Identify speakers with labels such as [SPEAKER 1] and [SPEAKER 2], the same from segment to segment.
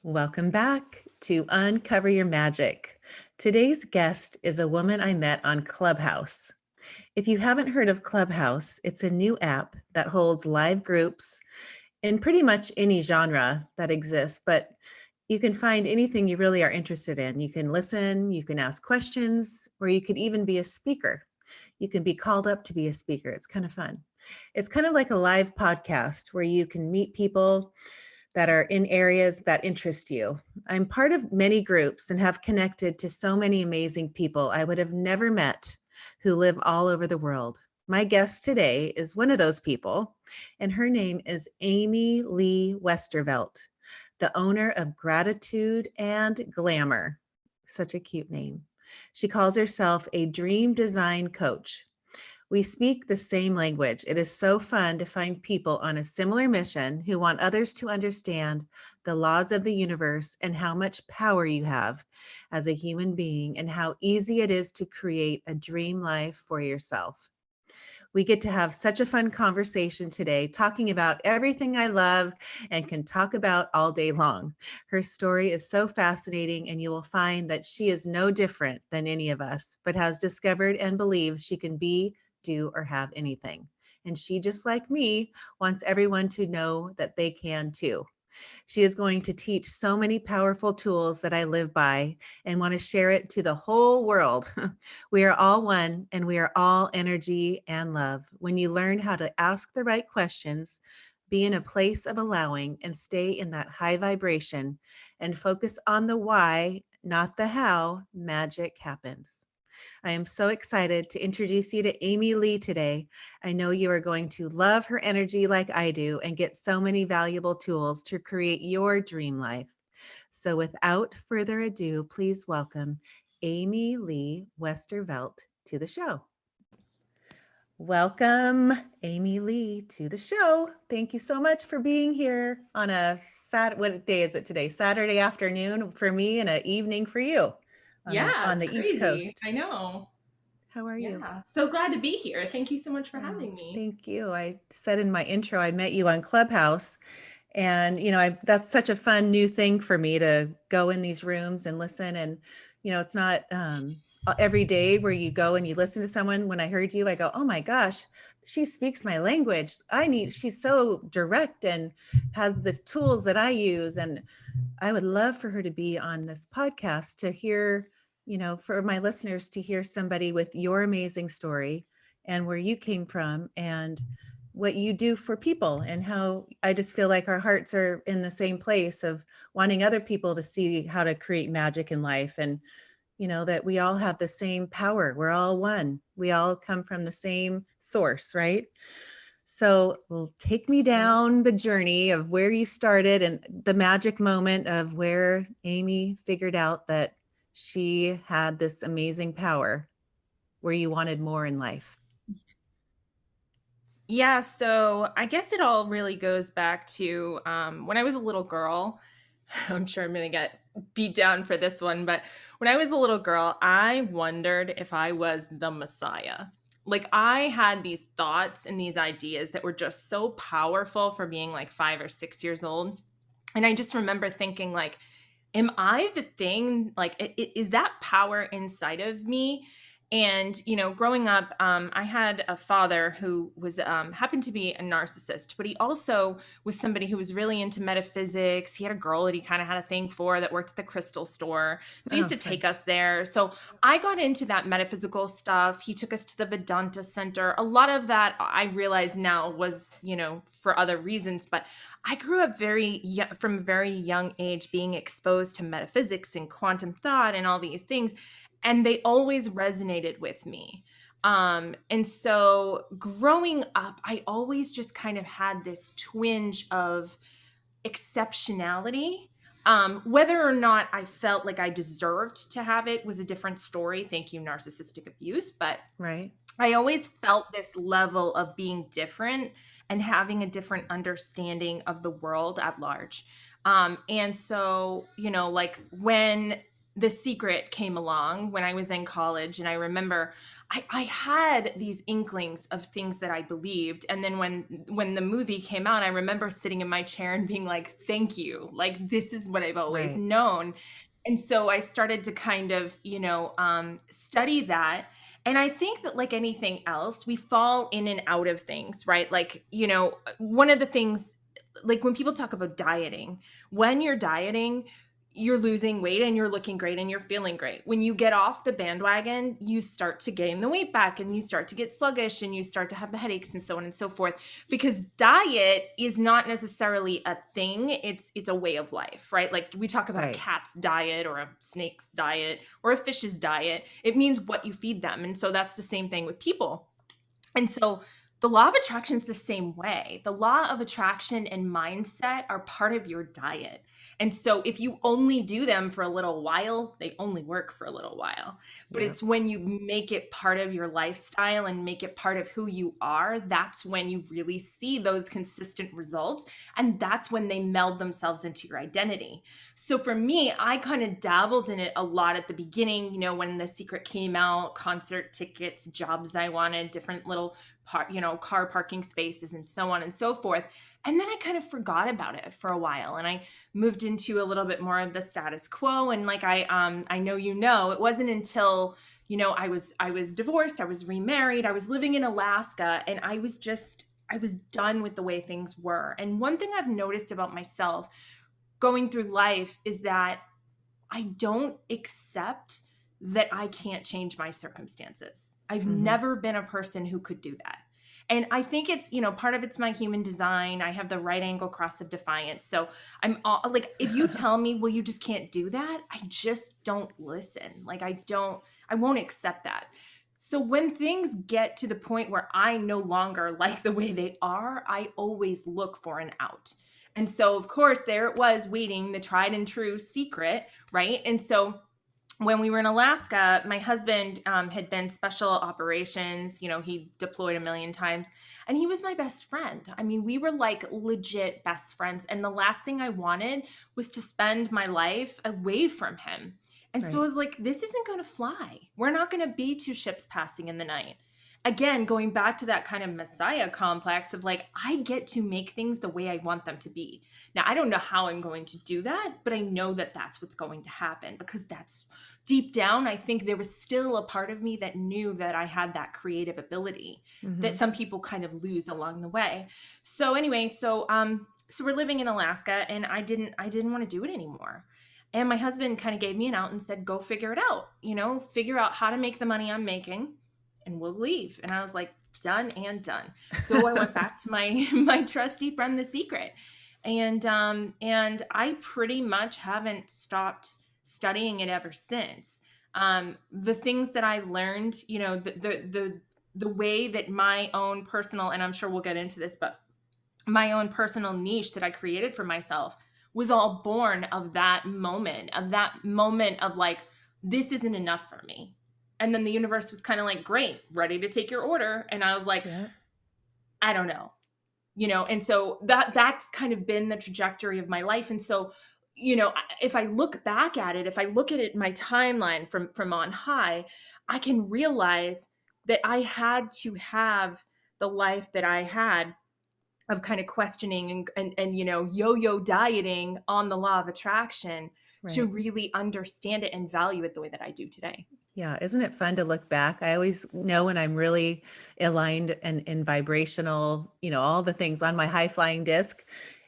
[SPEAKER 1] Welcome back to Uncover Your Magic. Today's guest is a woman I met on Clubhouse. If you haven't heard of Clubhouse, it's a new app that holds live groups in pretty much any genre that exists, but you can find anything you really are interested in. You can listen, you can ask questions, or you could even be a speaker. You can be called up to be a speaker. It's kind of fun. It's kind of like a live podcast where you can meet people that are in areas that interest you. I'm part of many groups and have connected to so many amazing people I would have never met who live all over the world. My guest today is one of those people, and her name is Amy Lee Westervelt, the owner of Gratitude and Glamour. Such a cute name. She calls herself a dream design coach. We speak the same language. It is so fun to find people on a similar mission who want others to understand the laws of the universe and how much power you have as a human being and how easy it is to create a dream life for yourself. We get to have such a fun conversation today, talking about everything I love and can talk about all day long. Her story is so fascinating, and you will find that she is no different than any of us, but has discovered and believes she can be, do, or have anything. And she, just like me, wants everyone to know that they can too. She is going to teach so many powerful tools that I live by and want to share it to the whole world. We are all one and we are all energy and love. When you learn how to ask the right questions, be in a place of allowing and stay in that high vibration and focus on the why, not the how, magic happens. I am so excited to introduce you to Amy Lee today. I know you are going to love her energy like I do and get so many valuable tools to create your dream life. So without further ado, please welcome Amy Lee Westervelt to the show. Welcome, Amy Lee, to the show. Thank you so much for being here on a what day is it today? Saturday afternoon for me and an evening for you
[SPEAKER 2] Yeah,
[SPEAKER 1] on
[SPEAKER 2] it's
[SPEAKER 1] the East
[SPEAKER 2] crazy.
[SPEAKER 1] Coast.
[SPEAKER 2] I know.
[SPEAKER 1] How are you?
[SPEAKER 2] Yeah. So glad to be here. Thank you so much for
[SPEAKER 1] Oh,
[SPEAKER 2] having me.
[SPEAKER 1] thank you. I said in my intro, I met you on Clubhouse. And, that's such a fun new thing for me to go in these rooms and listen. And, it's not every day where you go and you listen to someone. When I heard you, I go, oh my gosh, she speaks my language. She's so direct and has the tools that I use. And I would love for her to be on this podcast to hear, for my listeners to hear somebody with your amazing story and where you came from and what you do for people, and how I just feel like our hearts are in the same place of wanting other people to see how to create magic in life, and that we all have the same power. We're all one. We all come from the same source, right? So, well, take me
[SPEAKER 2] Absolutely.
[SPEAKER 1] down the journey of where you started and the magic moment of where Amy figured out that she had this amazing power where you wanted more in life.
[SPEAKER 2] Yeah, so I guess it all really goes back to when I was a little girl. I'm sure I'm going to get beat down for this one, but when I was a little girl, I wondered if I was the Messiah. Like, I had these thoughts and these ideas that were just so powerful for being like 5 or 6 years old. And I just remember thinking, like, am I the thing? Like, is that power inside of me? And growing up, I had a father who was happened to be a narcissist, but he also was somebody who was really into metaphysics. He had a girl that he kind of had a thing for that worked at the crystal store, so he used
[SPEAKER 1] Oh,
[SPEAKER 2] to
[SPEAKER 1] fun.
[SPEAKER 2] take us there. So I got into that metaphysical stuff. He took us to the Vedanta Center. A lot of that I realize now was for other reasons, but I grew up from a very young age being exposed to metaphysics and quantum thought and all these things, and they always resonated with me. And so growing up, I always just kind of had this twinge of exceptionality. Whether or not I felt like I deserved to have it was a different story. Thank you, narcissistic abuse. But
[SPEAKER 1] Right.
[SPEAKER 2] I always felt this level of being different and having a different understanding of the world at large. And so, like when The Secret came along when I was in college, and I remember I had these inklings of things that I believed, and then when the movie came out, I remember sitting in my chair and being like, "Thank you, like this is what I've always
[SPEAKER 1] Right.
[SPEAKER 2] known." And so I started to kind of, study that. And I think that, like anything else, we fall in and out of things, right? Like, one of the things, like when people talk about dieting, when you're dieting, you're losing weight and you're looking great and you're feeling great. When you get off the bandwagon, you start to gain the weight back and you start to get sluggish and you start to have the headaches and so on and so forth. Because diet is not necessarily a thing, it's a way of life, right? Like we talk about a
[SPEAKER 1] Right.
[SPEAKER 2] cat's diet or a snake's diet or a fish's diet. It means what you feed them. And so that's the same thing with people. And so the law of attraction is the same way. The law of attraction and mindset are part of your diet. And so if you only do them for a little while, they only work for a little while. But
[SPEAKER 1] Yep.
[SPEAKER 2] it's when you make it part of your lifestyle and make it part of who you are, that's when you really see those consistent results. And that's when they meld themselves into your identity. So for me, I kind of dabbled in it a lot at the beginning, when The Secret came out, concert tickets, jobs I wanted, different little car parking spaces and so on and so forth. And then I kind of forgot about it for a while and I moved into a little bit more of the status quo. And like I know, it wasn't until, I was divorced, I was remarried, I was living in Alaska, and I was done with the way things were. And one thing I've noticed about myself going through life is that I don't accept that I can't change my circumstances. I've
[SPEAKER 1] Hmm.
[SPEAKER 2] never been a person who could do that. And I think it's, part of it's my human design. I have the right angle cross of defiance. So I'm all, like, if you tell me, well, you just can't do that, I just don't listen. Like, I won't accept that. So when things get to the point where I no longer like the way they are, I always look for an out. And so, of course, there it was waiting, the tried and true secret, right? And so when we were in Alaska, my husband had been special operations. He deployed a million times, and he was my best friend. I mean, we were like legit best friends. And the last thing I wanted was to spend my life away from him. And so I
[SPEAKER 1] Right.
[SPEAKER 2] was like, this isn't going to fly. We're not going to be two ships passing in the night. Again, going back to that kind of messiah complex of like, I get to make things the way I want them to be. Now, I don't know how I'm going to do that, but I know that that's what's going to happen because that's deep down. I think there was still a part of me that knew that I had that creative ability
[SPEAKER 1] Hmm.
[SPEAKER 2] that some people kind of lose along the way. So anyway, so we're living in Alaska and I didn't want to do it anymore. And my husband kind of gave me an out and said, go figure it out, figure out how to make the money I'm making and we'll leave. And I was like, done and done. So I went back to my my trusty friend, The Secret, and I pretty much haven't stopped studying it ever since. The things that I learned, the way that my own personal, and I'm sure we'll get into this, but my own personal niche that I created for myself was all born of that moment of like, this isn't enough for me. And then the universe was kind of like, great, ready to take your order. And I was like,
[SPEAKER 1] Yeah.
[SPEAKER 2] I don't know, and so that's kind of been the trajectory of my life. And so, if I look back at it, if I look at it, my timeline from on high, I can realize that I had to have the life that I had of kind of questioning and yo-yo dieting on the law of attraction to
[SPEAKER 1] Right.
[SPEAKER 2] really understand it and value it the way that I do today.
[SPEAKER 1] Yeah, isn't it fun to look back? I always know when I'm really aligned and in vibrational, all the things on my high flying disc.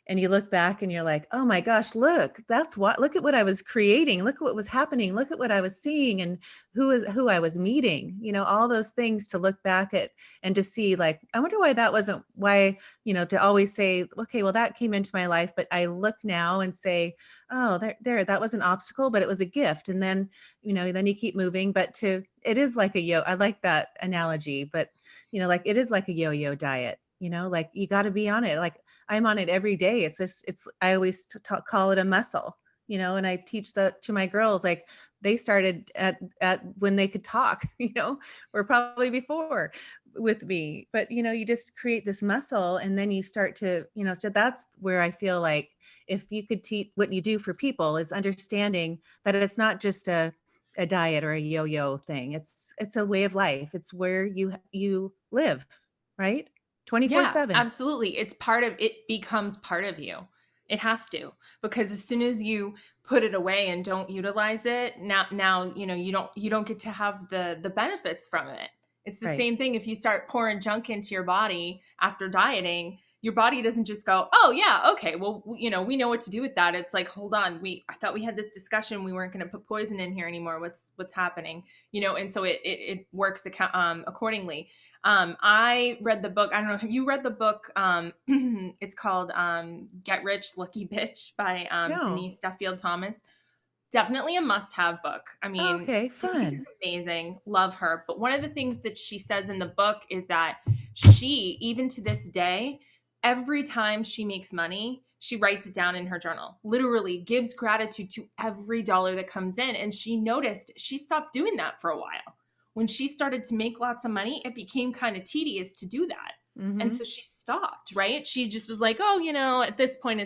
[SPEAKER 1] And you look back and you're like, oh my gosh, look at what I was creating. Look at what was happening. Look at what I was seeing and who I was meeting, all those things to look back at and to see like, I wonder why that wasn't why, to always say, okay, well, that came into my life. But I look now and say, oh, that was an obstacle, but it was a gift. And then then you keep moving, but it is like I like that analogy, but like it is like a yo-yo diet, like you got to be on it. Like I'm on it every day. I always call it a muscle, and I teach that to my girls. Like they started at when they could talk, or probably before, with me. But you just create this muscle, and then you start to, so that's where I feel like if you could teach what you do for people is understanding that it's not just a diet or a yo-yo thing. It's a way of life. It's where you live, right?
[SPEAKER 2] Yeah,
[SPEAKER 1] 24/7.
[SPEAKER 2] absolutely. It becomes part of you. It has to, because as soon as you put it away and don't utilize it, now, you don't get to have the benefits from it. It's the
[SPEAKER 1] Right.
[SPEAKER 2] same thing if you start pouring junk into your body after dieting, your body doesn't just go, "Oh yeah, okay, well, we know what to do with that." It's like, "Hold on, I thought we had this discussion, we weren't going to put poison in here anymore. What's happening?" And so it works accordingly. I read the book. I don't know. Have you read the book? It's called Get Rich, Lucky Bitch by
[SPEAKER 1] No.
[SPEAKER 2] Denise Duffield Thomas. Definitely a must have book. I
[SPEAKER 1] Oh,
[SPEAKER 2] mean,
[SPEAKER 1] okay,
[SPEAKER 2] Denise is
[SPEAKER 1] fun.
[SPEAKER 2] amazing. Love her. But one of the things that she says in the book is that she, even to this day, every time she makes money, she writes it down in her journal, literally gives gratitude to every dollar that comes in. And she noticed she stopped doing that for a while. When she started to make lots of money, it became kind of tedious to do that. And
[SPEAKER 1] Mm-hmm.
[SPEAKER 2] so she stopped, right? She just was like, oh, at this point,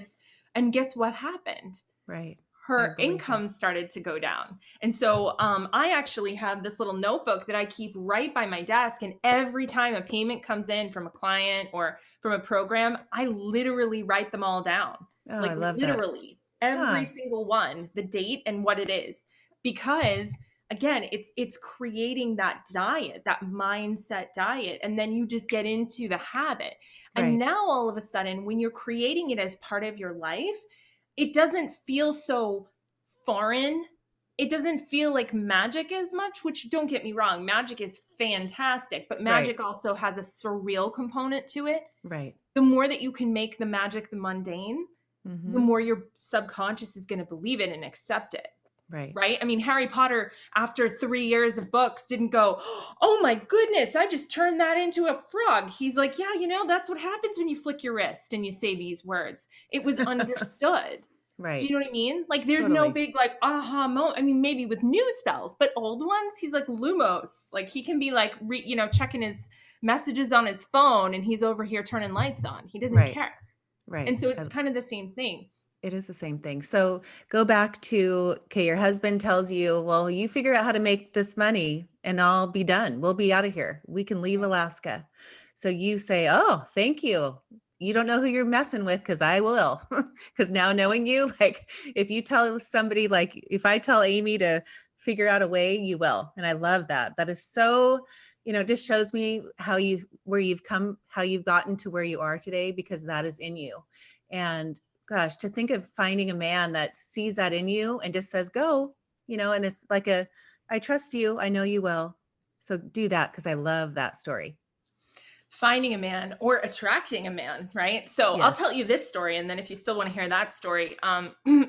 [SPEAKER 2] and guess what happened?
[SPEAKER 1] Right. I
[SPEAKER 2] Her
[SPEAKER 1] believe it.
[SPEAKER 2] income started to go down. And so I actually have this little notebook that I keep right by my desk. And every time a payment comes in from a client or from a program, I literally write them all down.
[SPEAKER 1] Oh, I
[SPEAKER 2] Like
[SPEAKER 1] love that.
[SPEAKER 2] literally every
[SPEAKER 1] Huh.
[SPEAKER 2] single one, the date and what it is. Because again, it's creating that diet, that mindset diet. And then you just get into the habit. And
[SPEAKER 1] Right.
[SPEAKER 2] now all of a sudden, when you're creating it as part of your life, it doesn't feel so foreign. It doesn't feel like magic as much, which don't get me wrong, magic is fantastic, but
[SPEAKER 1] Right.
[SPEAKER 2] magic also has a surreal component to it.
[SPEAKER 1] Right.
[SPEAKER 2] The more that you can make the magic the mundane, the
[SPEAKER 1] Mm-hmm.
[SPEAKER 2] more your subconscious is going to believe it and accept it.
[SPEAKER 1] Right.
[SPEAKER 2] Right? I mean, Harry Potter, after 3 years of books, didn't go, oh my goodness, I just turned that into a frog. He's like, yeah, that's what happens when you flick your wrist and you say these words. It was understood. Do you
[SPEAKER 1] Right.
[SPEAKER 2] know what I mean? Like, there's no
[SPEAKER 1] Totally.
[SPEAKER 2] big, like, aha moment. I mean, maybe with new spells, but old ones, he's like Lumos. Like, he can be like, checking his messages on his phone and he's over here turning lights on. He doesn't
[SPEAKER 1] Right.
[SPEAKER 2] care.
[SPEAKER 1] Right.
[SPEAKER 2] And so it's kind of the same thing.
[SPEAKER 1] It is the same thing. So go back to, okay, your husband tells you, well, you figure out how to make this money and I'll be done. We'll be out of here. We can leave Alaska. So you say, oh, thank you. You don't know who you're messing with because I will. Because now knowing you, like if you tell somebody, like if I tell Amy to figure out a way, you will. And I love that. That is so, it just shows me where you've come, how you've gotten to where you are today, because that is in you. And gosh, to think of finding a man that sees that in you and just says, go, and it's like I trust you. I know you will. So do that because I love that story.
[SPEAKER 2] Finding a man or attracting a man, right? So I'll tell
[SPEAKER 1] Yes.
[SPEAKER 2] you this story, and then if you still want to hear that story,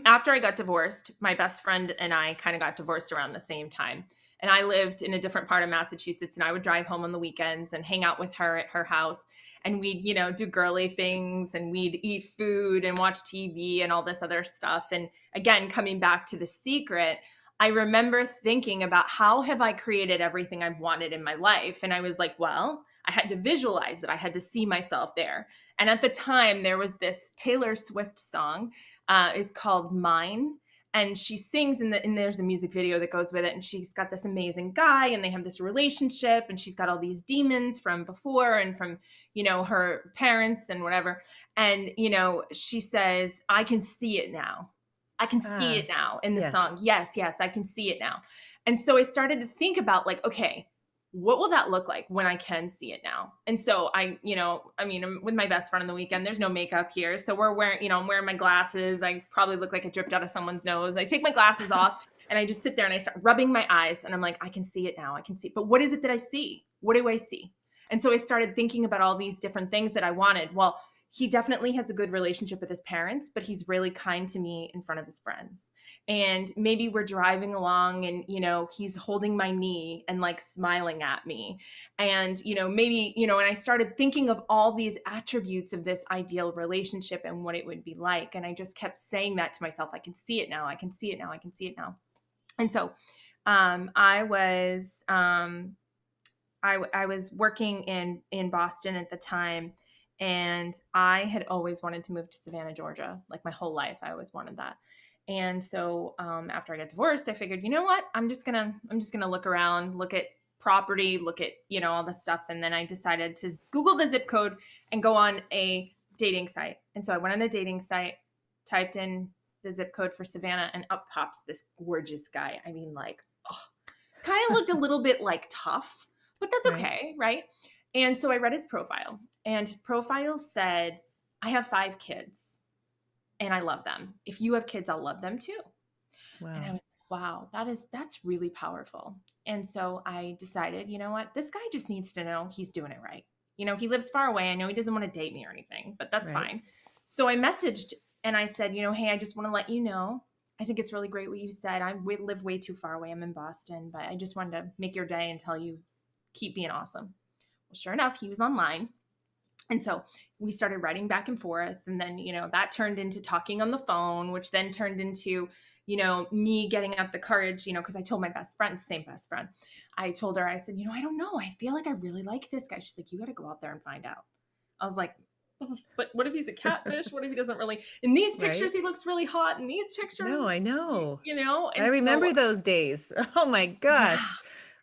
[SPEAKER 2] after I got divorced, my best friend and I kind of got divorced around the same time. And I lived in a different part of Massachusetts, and I would drive home on the weekends and hang out with her at her house. And we'd, do girly things and we'd eat food and watch TV and all this other stuff. And again, coming back to The Secret, I remember thinking about how have I created everything I've wanted in my life? And I was like, well, I had to visualize it. I had to see myself there. And at the time, there was this Taylor Swift song. It's called Mine. And she sings, and there's a music video that goes with it. And she's got this amazing guy, and they have this relationship, and she's got all these demons from before and from, her parents and whatever. And, she says, I can see it now. I can see
[SPEAKER 1] Ah,
[SPEAKER 2] it now in the
[SPEAKER 1] yes.
[SPEAKER 2] song. Yes, yes, I can see it now. And so I started to think about, like, okay, what will that look like when I can see it now? And so I'm with my best friend on the weekend. There's no makeup here. So we're wearing, I'm wearing my glasses. I probably look like I dripped out of someone's nose. I take my glasses off and I just sit there and I start rubbing my eyes and I'm like, I can see it now. I can see. But what is it that I see? What do I see? And so I started thinking about all these different things that I wanted. Well, he definitely has a good relationship with his parents, but he's really kind to me in front of his friends. And maybe we're driving along and he's holding my knee and like smiling at me. And maybe and I started thinking of all these attributes of this ideal relationship and what it would be like. And I just kept saying that to myself. I can see it now. I can see it now. I can see it now. And so I was I was working in Boston at the time, and I had always wanted to move to Savannah, Georgia. Like my whole life, I always wanted that. And so after I got divorced, I figured, you know what? I'm just gonna look around, look at property, look at all this stuff, and then I decided to Google the zip code and go on a dating site. And so I went on a dating site, typed in the zip code for Savannah, and up pops this gorgeous guy. I mean, like, oh, kind of looked a little bit like tough, but that's
[SPEAKER 1] Right.
[SPEAKER 2] okay, right? And so I read his profile, and his profile said, I have 5 kids and I love them. If you have kids, I'll love them too. And I
[SPEAKER 1] Wow.
[SPEAKER 2] was like, wow, that's really powerful. And so I decided, you know what? This guy just needs to know he's doing it right. He lives far away. I know he doesn't want to date me or anything, but that's
[SPEAKER 1] Right.
[SPEAKER 2] fine. So I messaged and I said, hey, I just want to let you know. I think it's really great what you said. I live way too far away. I'm in Boston, but I just wanted to make your day and tell you, keep being awesome. Well, sure enough, he was online. And so we started writing back and forth. And then, that turned into talking on the phone, which then turned into, me getting up the courage, because I told my best friend, same best friend, I told her, I said, I don't know. I feel like I really like this guy. She's like, you got to go out there and find out. I was like, "Oh, but what if he's a catfish? What if he doesn't really, in these pictures,
[SPEAKER 1] Right.
[SPEAKER 2] he looks really hot. In these
[SPEAKER 1] No, I
[SPEAKER 2] pictures,
[SPEAKER 1] know. I
[SPEAKER 2] And so,
[SPEAKER 1] remember those days. Oh my
[SPEAKER 2] yeah,
[SPEAKER 1] gosh.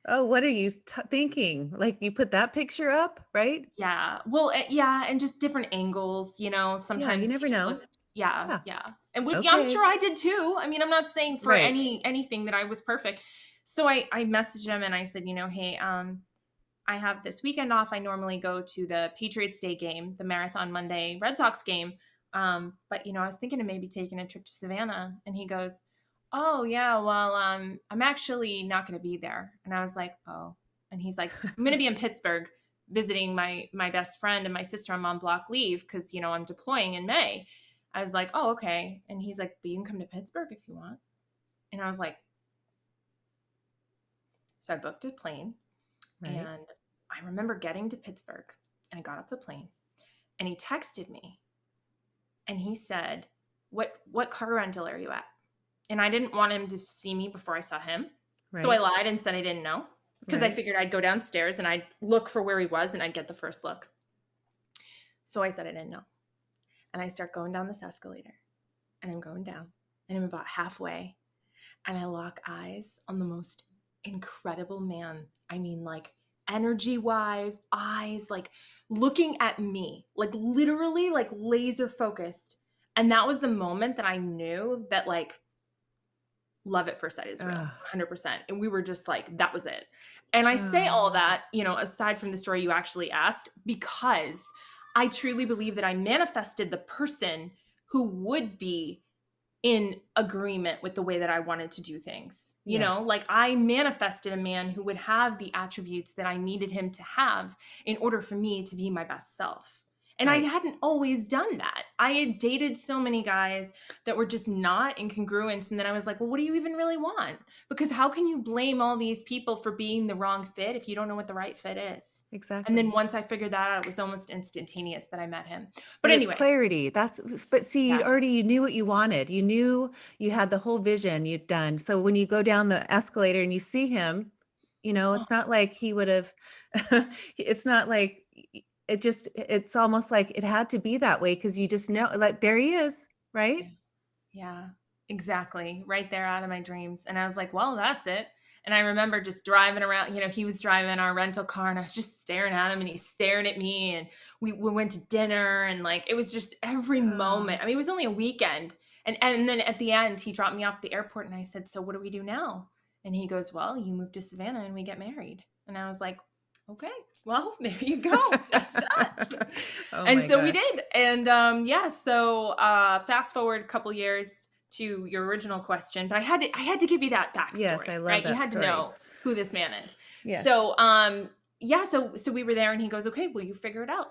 [SPEAKER 1] Oh, what are you thinking? Like you put that picture up, right?
[SPEAKER 2] yeah. Well, yeah, and just different angles,
[SPEAKER 1] Yeah, you
[SPEAKER 2] sometimes he
[SPEAKER 1] never
[SPEAKER 2] just
[SPEAKER 1] know.
[SPEAKER 2] looked, yeah,
[SPEAKER 1] Yeah.
[SPEAKER 2] yeah. And yeah, I'm
[SPEAKER 1] Okay.
[SPEAKER 2] sure I did too. I mean, I'm not saying for
[SPEAKER 1] Right.
[SPEAKER 2] anything that I was perfect. So I messaged him and I said, hey, I have this weekend off. I normally go to the Patriots Day game, the Marathon Monday Red Sox game. But I was thinking of maybe taking a trip to Savannah. And he goes, oh yeah, well, I'm actually not going to be there. And I was like, oh. And he's like, I'm going to be in Pittsburgh visiting my best friend and my sister. I'm on block leave because I'm deploying in May. I was like, oh, okay. And he's like, but you can come to Pittsburgh if you want. And I was like, so I booked a plane.
[SPEAKER 1] Right.
[SPEAKER 2] And I remember getting to Pittsburgh and I got off the plane and he texted me and he said, what car rental are you at? And I didn't want him to see me before I saw him. So I
[SPEAKER 1] Right.
[SPEAKER 2] lied and said I didn't know because I
[SPEAKER 1] Right.
[SPEAKER 2] figured I'd go downstairs and I'd look for where he was and I'd get the first look. So I said I didn't know. And I start going down this escalator and I'm going down and I'm about halfway and I lock eyes on the most incredible man. I mean, like energy wise, eyes, like looking at me, like literally, like laser focused. And that was the moment that I knew that, like, love at first sight is real,
[SPEAKER 1] Oh,
[SPEAKER 2] 100%. And we were just like, that was it. And I say all
[SPEAKER 1] oh,
[SPEAKER 2] that, aside from the story you actually asked, because I truly believe that I manifested the person who would be in agreement with the way that I wanted to do things.
[SPEAKER 1] yes.
[SPEAKER 2] Like I manifested a man who would have the attributes that I needed him to have in order for me to be my best self. And I
[SPEAKER 1] Right.
[SPEAKER 2] hadn't always done that. I had dated so many guys that were just not in congruence. And then I was like, well, what do you even really want? Because how can you blame all these people for being the wrong fit if you don't know what the right fit is? And then
[SPEAKER 1] Exactly.
[SPEAKER 2] once I figured that out, it was almost instantaneous that I met him. But
[SPEAKER 1] But it's
[SPEAKER 2] anyway,
[SPEAKER 1] clarity. But see,
[SPEAKER 2] yeah.
[SPEAKER 1] you knew what you wanted. You knew you had the whole vision you'd done. So when you go down the escalator and you see him, it's not like he would have it's not like it's almost like it had to be that way because you just know like there he is, right?
[SPEAKER 2] Yeah. Yeah, exactly. Right there out of my dreams. And I was like, well, that's it. And I remember just driving around, he was driving our rental car and I was just staring at him and he's staring at me. And we went to dinner and like, it was just every
[SPEAKER 1] Oh,
[SPEAKER 2] moment. I mean, it was only a weekend. And then at the end, he dropped me off at the airport and I said, so what do we do now? And he goes, well, you move to Savannah and we get married. And I was like, okay, well, there you go. That's that.
[SPEAKER 1] oh
[SPEAKER 2] And
[SPEAKER 1] my
[SPEAKER 2] so we
[SPEAKER 1] gosh.
[SPEAKER 2] did. And yeah, so fast forward a couple years to your original question, but I had to give you that
[SPEAKER 1] Yes,
[SPEAKER 2] backstory,
[SPEAKER 1] I love
[SPEAKER 2] right? You
[SPEAKER 1] that
[SPEAKER 2] had to
[SPEAKER 1] story.
[SPEAKER 2] know who this man is.
[SPEAKER 1] Yes.
[SPEAKER 2] So yeah, so we were there and he goes, okay, well, you figure it out.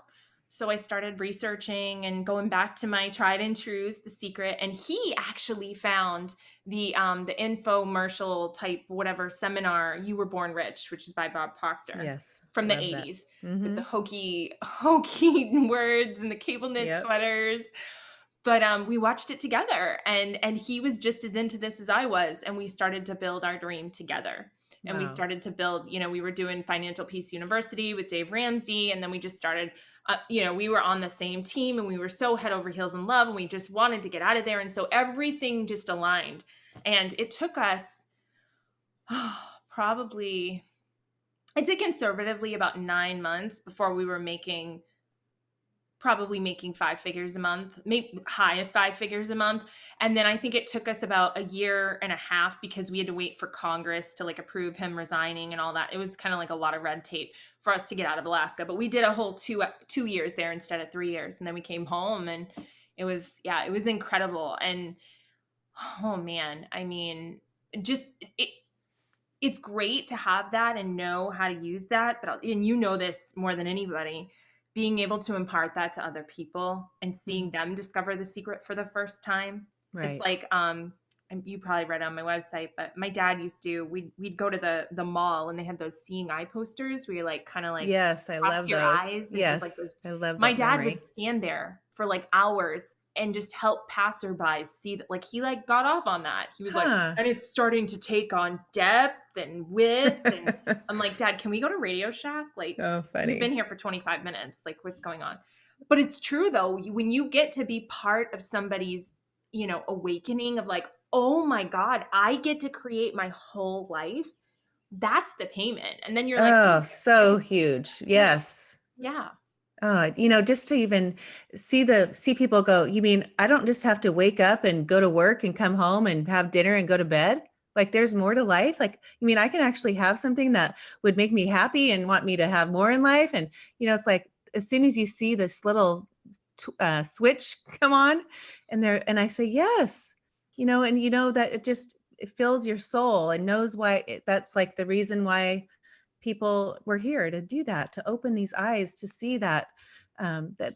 [SPEAKER 2] So I started researching and going back to my tried and trues, The Secret, and he actually found the infomercial type whatever seminar, You Were Born Rich, which is by Bob Proctor
[SPEAKER 1] Yes,
[SPEAKER 2] from the
[SPEAKER 1] love that.
[SPEAKER 2] 80s with the
[SPEAKER 1] Mhm.
[SPEAKER 2] hokey words and the cable knit
[SPEAKER 1] Yep.
[SPEAKER 2] sweaters. But we watched it together and he was just as into this as I was and we started to build our dream together. And we
[SPEAKER 1] Wow.
[SPEAKER 2] started to build, we were doing Financial Peace University with Dave Ramsey. And then we just started, we were on the same team and we were so head over heels in love and we just wanted to get out of there. And so everything just aligned. And it took us probably, I'd say conservatively about 9 months before we were probably making 5 figures a month, maybe high at 5 figures a month. And then I think it took us about a year and a half because we had to wait for Congress to like approve him resigning and all that. It was kind of like a lot of red tape for us to get out of Alaska, but we did a whole two years there instead of 3 years. And then we came home and it was incredible. And oh man, I mean, just it's great to have that and know how to use that, but and you know this more than anybody, being able to impart that to other people and
[SPEAKER 1] Mm,
[SPEAKER 2] seeing them discover the secret for the first time. It's
[SPEAKER 1] right.
[SPEAKER 2] like and you probably read on my website, but my dad used to we'd go to the mall and they had those seeing eye posters where you like kind of like
[SPEAKER 1] Yes, I
[SPEAKER 2] cross
[SPEAKER 1] love
[SPEAKER 2] your
[SPEAKER 1] those.
[SPEAKER 2] eyes and it was like
[SPEAKER 1] Yes,
[SPEAKER 2] those.
[SPEAKER 1] I love
[SPEAKER 2] My
[SPEAKER 1] that
[SPEAKER 2] dad would
[SPEAKER 1] memory.
[SPEAKER 2] stand there for like hours and just help passerbys see that, like he like got off on that. He was like,
[SPEAKER 1] Huh.
[SPEAKER 2] and it's starting to take on depth and width. And I'm like, Dad, can we go to Radio Shack? Like,
[SPEAKER 1] Oh,
[SPEAKER 2] we've been
[SPEAKER 1] funny.
[SPEAKER 2] here for 25 minutes. Like, what's going on? But it's true though, when you get to be part of somebody's, awakening of like, oh my God, I get to create my whole life. That's the payment. And then you're like, oh,
[SPEAKER 1] Oh,
[SPEAKER 2] I
[SPEAKER 1] so
[SPEAKER 2] get to
[SPEAKER 1] huge.
[SPEAKER 2] do that too.
[SPEAKER 1] Yes.
[SPEAKER 2] Yeah.
[SPEAKER 1] Just to even see people go, you mean I don't just have to wake up and go to work and come home and have dinner and go to bed? Like there's more to life. Like, you mean I can actually have something that would make me happy and want me to have more in life? And, it's like as soon as you see this little switch come on and I say, yes, and that it fills your soul and knows why that's like the reason why people were here to do that, to open these eyes to see that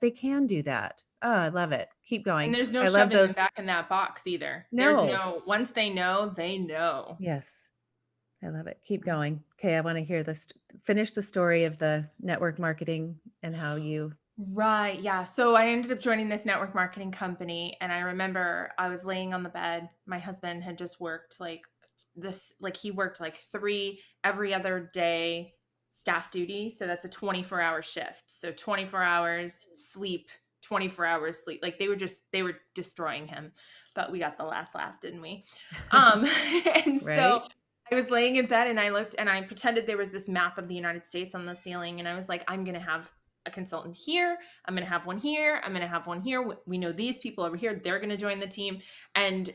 [SPEAKER 1] they can do that. Oh, I love it. Keep
[SPEAKER 2] And
[SPEAKER 1] going.
[SPEAKER 2] there's no
[SPEAKER 1] I love
[SPEAKER 2] shoving them
[SPEAKER 1] those.
[SPEAKER 2] back in that box either. There's
[SPEAKER 1] No.
[SPEAKER 2] no, once they know, they know.
[SPEAKER 1] Yes. I love it. Keep going. Okay, I want to hear this. Finish the story of the network marketing and how you.
[SPEAKER 2] Right. Yeah. So I ended up joining this network marketing company. And I remember I was laying on the bed. My husband had just worked he worked like three every other day staff duty. So that's a 24-hour shift. So 24 hours sleep, 24 hours sleep. Like they were destroying him. But we got the last laugh, didn't we? Um, and so
[SPEAKER 1] Right?
[SPEAKER 2] I was laying in bed and I looked and I pretended there was this map of the United States on the ceiling. And I was like, I'm going to have a consultant here. I'm going to have one here. I'm going to have one here. We know these people over here. They're going to join the team. And,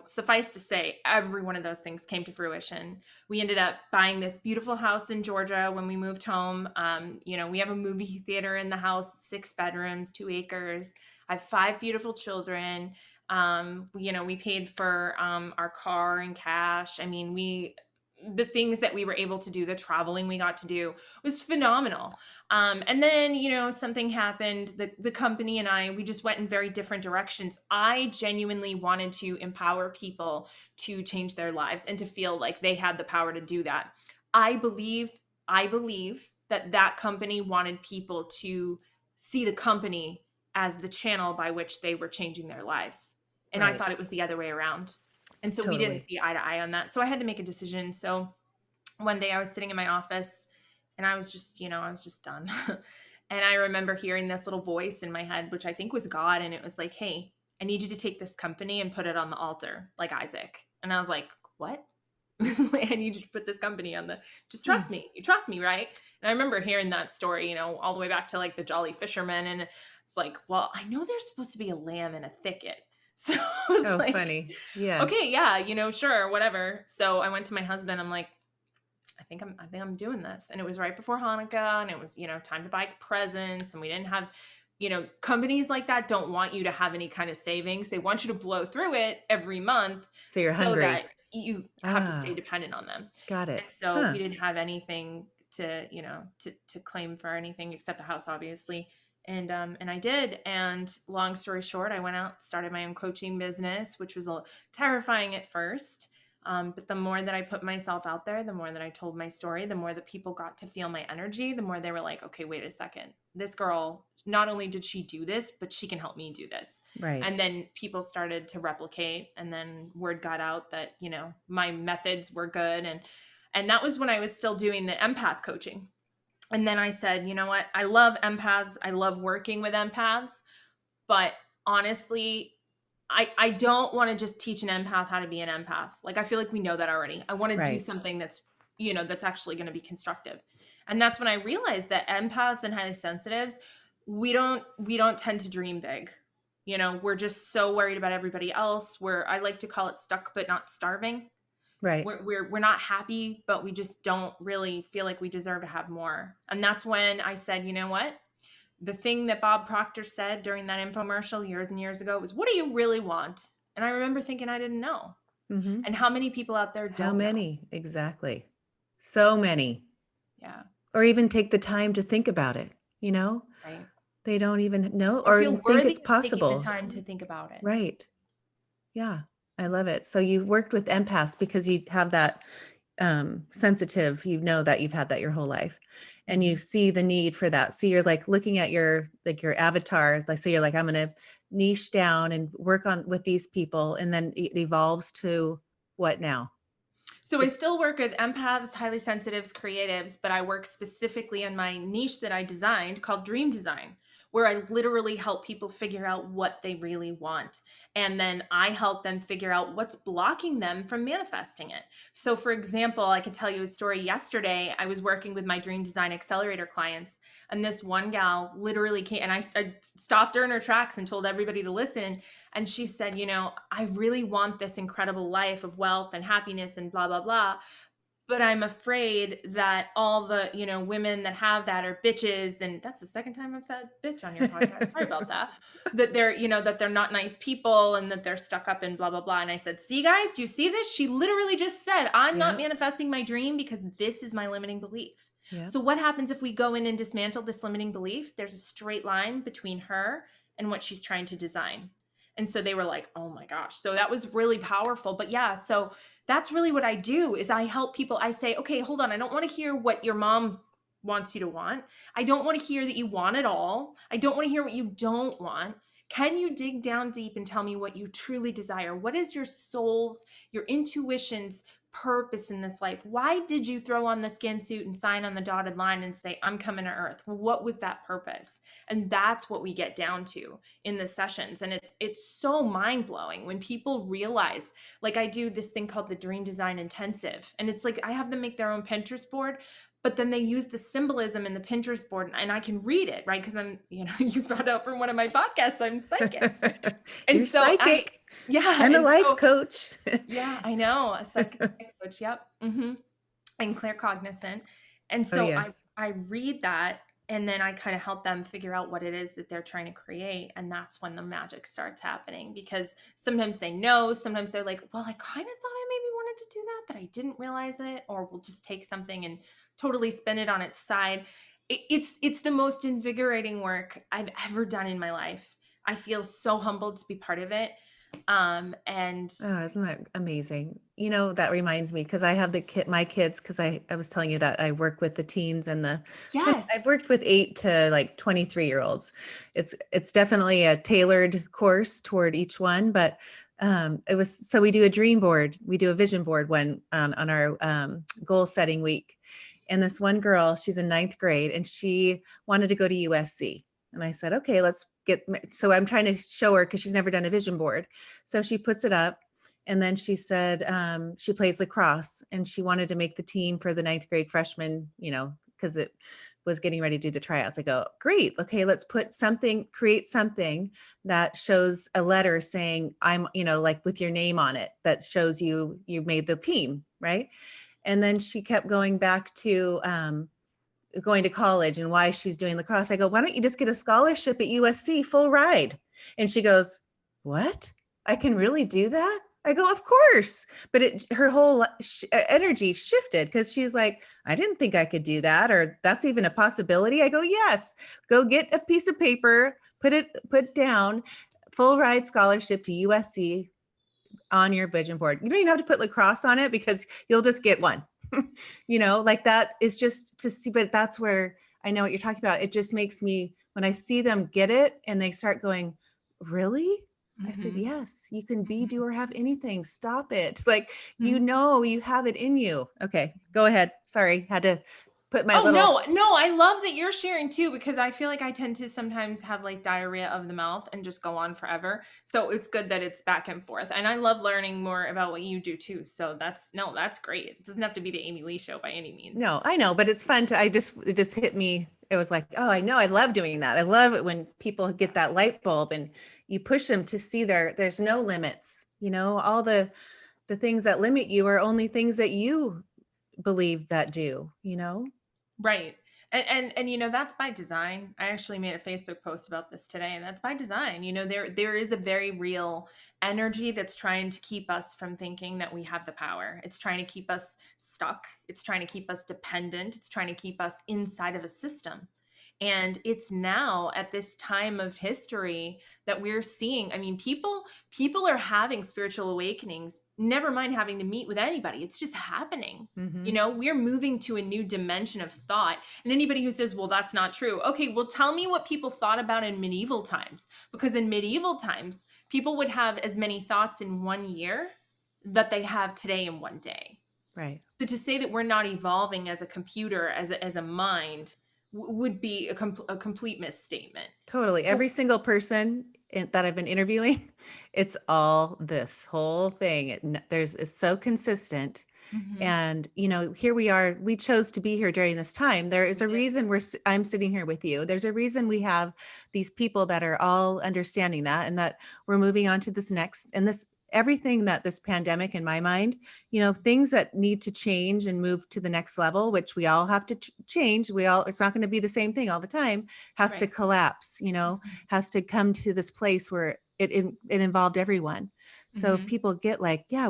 [SPEAKER 2] suffice to say, every one of those things came to fruition. We ended up buying this beautiful house in Georgia when we moved home. We have a movie theater in the house, 6 bedrooms, 2 acres. I have 5 beautiful children. We paid for our car in cash. I mean, the things that we were able to do, the traveling we got to do was phenomenal. And then, something happened. The company and we just went in very different directions. I genuinely wanted to empower people to change their lives and to feel like they had the power to do that. I believe, I believe that company wanted people to see the company as the channel by which they were changing their lives. And I
[SPEAKER 1] Right.
[SPEAKER 2] thought it was the other way around. And so we didn't
[SPEAKER 1] Totally.
[SPEAKER 2] see eye to eye on that. So I had to make a decision. So one day I was sitting in my office and I was just, I was just done. And I remember hearing this little voice in my head, which I think was God. And it was like, hey, I need you to take this company and put it on the altar, like Isaac. And I was like, what? I need you to put this company on just
[SPEAKER 1] Hmm.
[SPEAKER 2] trust me. You trust me, right? And I remember hearing that story, all the way back to like the Jolly Fisherman. And it's like, well, I know there's supposed to be a lamb in a thicket. So I was
[SPEAKER 1] Oh,
[SPEAKER 2] like,
[SPEAKER 1] funny. Yes.
[SPEAKER 2] okay, yeah, sure, whatever. So I went to my husband. I'm like, I think I'm doing this. And it was right before Hanukkah and it was, time to buy presents and we didn't have, companies like that don't want you to have any kind of savings. They want you to blow through it every month
[SPEAKER 1] So you're
[SPEAKER 2] so that
[SPEAKER 1] hungry.
[SPEAKER 2] you have to stay
[SPEAKER 1] Ah,
[SPEAKER 2] dependent on them.
[SPEAKER 1] got
[SPEAKER 2] And
[SPEAKER 1] it.
[SPEAKER 2] so
[SPEAKER 1] Huh.
[SPEAKER 2] we didn't have anything to claim for anything except the house, obviously. And I did. And long story short, I went out, started my own coaching business, which was a little terrifying at first. But the more that I put myself out there, the more that I told my story, the more that people got to feel my energy, the more they were like, okay, wait a second. This girl, not only did she do this, but she can help me do this.
[SPEAKER 1] Right.
[SPEAKER 2] And then people started to replicate. And then word got out that, my methods were good. And that was when I was still doing the empath coaching. And then I said, you know what? I love empaths. I love working with empaths. But honestly, I don't want to just teach an empath how to be an empath. Like, I feel like we know that already. I want to do
[SPEAKER 1] Right.
[SPEAKER 2] something that's, that's actually going to be constructive. And that's when I realized that empaths and highly sensitives, we don't tend to dream big. We're just so worried about everybody else. I like to call it stuck but not starving.
[SPEAKER 1] Right.
[SPEAKER 2] We're not happy, but we just don't really feel like we deserve to have more. And that's when I said, you know what? The thing that Bob Proctor said during that infomercial years and years ago was, "What do you really want?" And I remember thinking I didn't know.
[SPEAKER 1] Mm-hmm.
[SPEAKER 2] And how many people out there
[SPEAKER 1] How
[SPEAKER 2] don't know?
[SPEAKER 1] many? Exactly. So many.
[SPEAKER 2] Yeah,
[SPEAKER 1] Or even take the time to think about it, you know?
[SPEAKER 2] right.
[SPEAKER 1] They don't even know
[SPEAKER 2] Or
[SPEAKER 1] or
[SPEAKER 2] feel
[SPEAKER 1] think
[SPEAKER 2] worthy
[SPEAKER 1] it's
[SPEAKER 2] of taking the
[SPEAKER 1] possible.
[SPEAKER 2] time to think about it.
[SPEAKER 1] Right. Yeah. I love it. So you worked with empaths because you have that sensitive, you know that you've had that your whole life and you
[SPEAKER 2] Mhm.
[SPEAKER 1] see the need for that. So you're like looking at your avatar, like, so you're like, I'm going to niche down and work on with these people. And then it evolves to what now?
[SPEAKER 2] So I
[SPEAKER 1] It,
[SPEAKER 2] still work with empaths, highly sensitives, creatives, but I work specifically in my niche that I designed called dream design, where I literally help people figure out what they really want. And then I help them figure out what's blocking them from manifesting it. So, for example, I could tell you a story. Yesterday, I was working with my dream design accelerator clients, and this one gal literally came and I stopped her in her tracks and told everybody to listen. And she said, I really want this incredible life of wealth and happiness and blah, blah, blah. But I'm afraid that all the, women that have that are bitches. And that's the second time I've said bitch on your podcast. Sorry about that. That they're not nice people and that they're stuck up in blah, blah, blah. And I said, see, guys, do you see this? She literally just said, I'm not
[SPEAKER 1] yep.
[SPEAKER 2] manifesting my dream because this is my limiting belief.
[SPEAKER 1] Yep.
[SPEAKER 2] So what happens if we go in and dismantle this limiting belief? There's a straight line between her and what she's trying to design. And so they were like, oh my gosh. So that was really powerful. But yeah, so that's really what I do is I help people. I say, okay, hold on. I don't want to hear what your mom wants you to want. I don't want to hear that you want it all. I don't want to hear what you don't want. Can you dig down deep and tell me what you truly desire? What is your soul's, your intuition's purpose in this life? Why did you throw on the skin suit and sign on the dotted line and say, I'm coming to earth? What was that purpose? And that's what we get down to in the sessions. And it's so mind-blowing when people realize, like, I do this thing called the Dream Design Intensive. And it's like I have them make their own Pinterest board, but then they use the symbolism in the Pinterest board and I can read it, right? Because I'm, you found out from one of my podcasts, I'm psychic. And
[SPEAKER 1] You're
[SPEAKER 2] so
[SPEAKER 1] psychic
[SPEAKER 2] yeah.
[SPEAKER 1] and a
[SPEAKER 2] And
[SPEAKER 1] life
[SPEAKER 2] so,
[SPEAKER 1] coach.
[SPEAKER 2] yeah, I know. A psychic coach. Yep. And claircognizant. And
[SPEAKER 1] Oh,
[SPEAKER 2] so
[SPEAKER 1] yes.
[SPEAKER 2] I read that and then I kind of help them figure out what it is that they're trying to create. And that's when the magic starts happening because sometimes they know, sometimes they're like, well, I kind of thought I maybe wanted to do that, but I didn't realize it. Or we'll just take something and totally spin it on its side. It's the most invigorating work I've ever done in my life. I feel so humbled to be part of it. And
[SPEAKER 1] Oh, isn't that amazing? You know, that reminds me because I have my kids, because I was telling you that I work with the teens and the kind
[SPEAKER 2] yes,
[SPEAKER 1] I've worked with 8 to like 23-year-olds. It's definitely a tailored course toward each one, but it was so we do a dream board, we do a vision board when on our goal setting week. And this one girl, she's in ninth grade and she wanted to go to USC. And I said, okay, let's so I'm trying to show her because she's never done a vision board. So she puts it up. And then she said she plays lacrosse and she wanted to make the team for the ninth grade freshman, because it was getting ready to do the tryouts. I go, great. Okay, let's create something that shows a letter saying I'm, like with your name on it that shows you made the team, right? And then she kept going back to going to college and why she's doing lacrosse. I go, why don't you just get a scholarship at USC full ride? And she goes, what? I can really do that? I go, of course. But her whole energy shifted because she's like, I didn't think I could do that, or that's even a possibility. I go, yes, go get a piece of paper, put down full ride scholarship to USC on your vision board. You don't even have to put lacrosse on it because you'll just get one. Like that is just to see, but that's where I know what you're talking about. It just makes me, when I see them get it and they start going, really? I said,
[SPEAKER 2] Mhm.
[SPEAKER 1] yes, you can be, do,
[SPEAKER 2] Mhm.
[SPEAKER 1] or have anything. Stop it. Like, you
[SPEAKER 2] Mhm.
[SPEAKER 1] know, you have it in you. Okay, go ahead. Sorry, had to put my
[SPEAKER 2] Oh,
[SPEAKER 1] little,
[SPEAKER 2] no, I love that you're sharing too because I feel like I tend to sometimes have, like, diarrhea of the mouth and just go on forever. So it's good that it's back and forth, and I love learning more about what you do too. So that's no, that's great. It doesn't have to be the Amy Lee show by any means.
[SPEAKER 1] no, I know, but it's fun to, it just hit me. It was like, oh, I know, I love doing that. I love it when people get that light bulb and you push them to see there's no limits. All the things that limit you are only things that you believe that do.
[SPEAKER 2] Right. And that's by design. I actually made a Facebook post about this today, and that's by design. There is a very real energy that's trying to keep us from thinking that we have the power. It's trying to keep us stuck. It's trying to keep us dependent. It's trying to keep us inside of a system. And it's now at this time of history that we're seeing, I mean, people are having spiritual awakenings, never mind having to meet with anybody. It's just happening.
[SPEAKER 1] Hmm.
[SPEAKER 2] We're moving to a new dimension of thought. And anybody who says, well, that's not true. Okay, well, tell me what people thought about in medieval times. Because in medieval times, people would have as many thoughts in one year that they have today in one day.
[SPEAKER 1] Right.
[SPEAKER 2] So to say that we're not evolving as a computer, as a mind, would be a complete misstatement.
[SPEAKER 1] Totally. Every
[SPEAKER 2] So,
[SPEAKER 1] single person that I've been interviewing, it's all this whole thing. It's so consistent.
[SPEAKER 2] mhm,
[SPEAKER 1] And, here we are. We chose to be here during this time. There is
[SPEAKER 2] we
[SPEAKER 1] a
[SPEAKER 2] did.
[SPEAKER 1] reason I'm sitting here with you. There's a reason we have these people that are all understanding that, and that we're moving on to this next, and this, everything that this pandemic, in my mind, things that need to change and move to the next level, which we all have to change. It's not going to be the same thing all the time, has to
[SPEAKER 2] Right.
[SPEAKER 1] collapse,
[SPEAKER 2] Mhm,
[SPEAKER 1] has to come to this place where it involved everyone. So if
[SPEAKER 2] mhm.
[SPEAKER 1] people get like, yeah,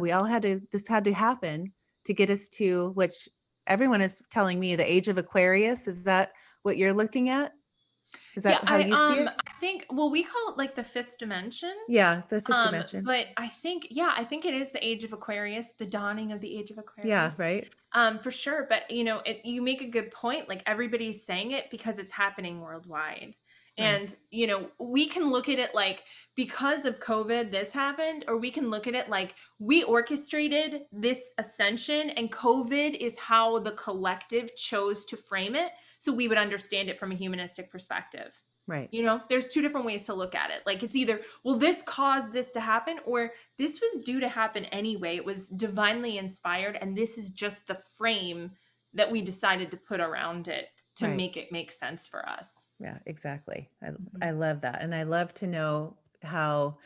[SPEAKER 1] this had to happen to get us to, which everyone is telling me, the age of Aquarius. Is that what you're looking at? Is
[SPEAKER 2] Yeah,
[SPEAKER 1] that how you see it?
[SPEAKER 2] I think, well, we call it like the fifth dimension.
[SPEAKER 1] Yeah, the fifth dimension.
[SPEAKER 2] But I think, yeah, I think it is the age of Aquarius, the dawning of the age of
[SPEAKER 1] Yeah,
[SPEAKER 2] Aquarius.
[SPEAKER 1] right.
[SPEAKER 2] For sure. But you make a good point. Like, everybody's saying it because it's happening worldwide.
[SPEAKER 1] Right.
[SPEAKER 2] And we can look at it like, because of COVID, this happened, or we can look at it like we orchestrated this ascension, and COVID is how the collective chose to frame it, so we would understand it from a humanistic perspective.
[SPEAKER 1] Right.
[SPEAKER 2] There's two different ways to look at it. Like, it's either, well, this caused this to happen, or this was due to happen anyway. It was divinely inspired, and this is just the frame that we decided to put around it to
[SPEAKER 1] Right.
[SPEAKER 2] make it make sense for us.
[SPEAKER 1] Yeah, exactly. I
[SPEAKER 2] Mhm.
[SPEAKER 1] love that. And I love to know how,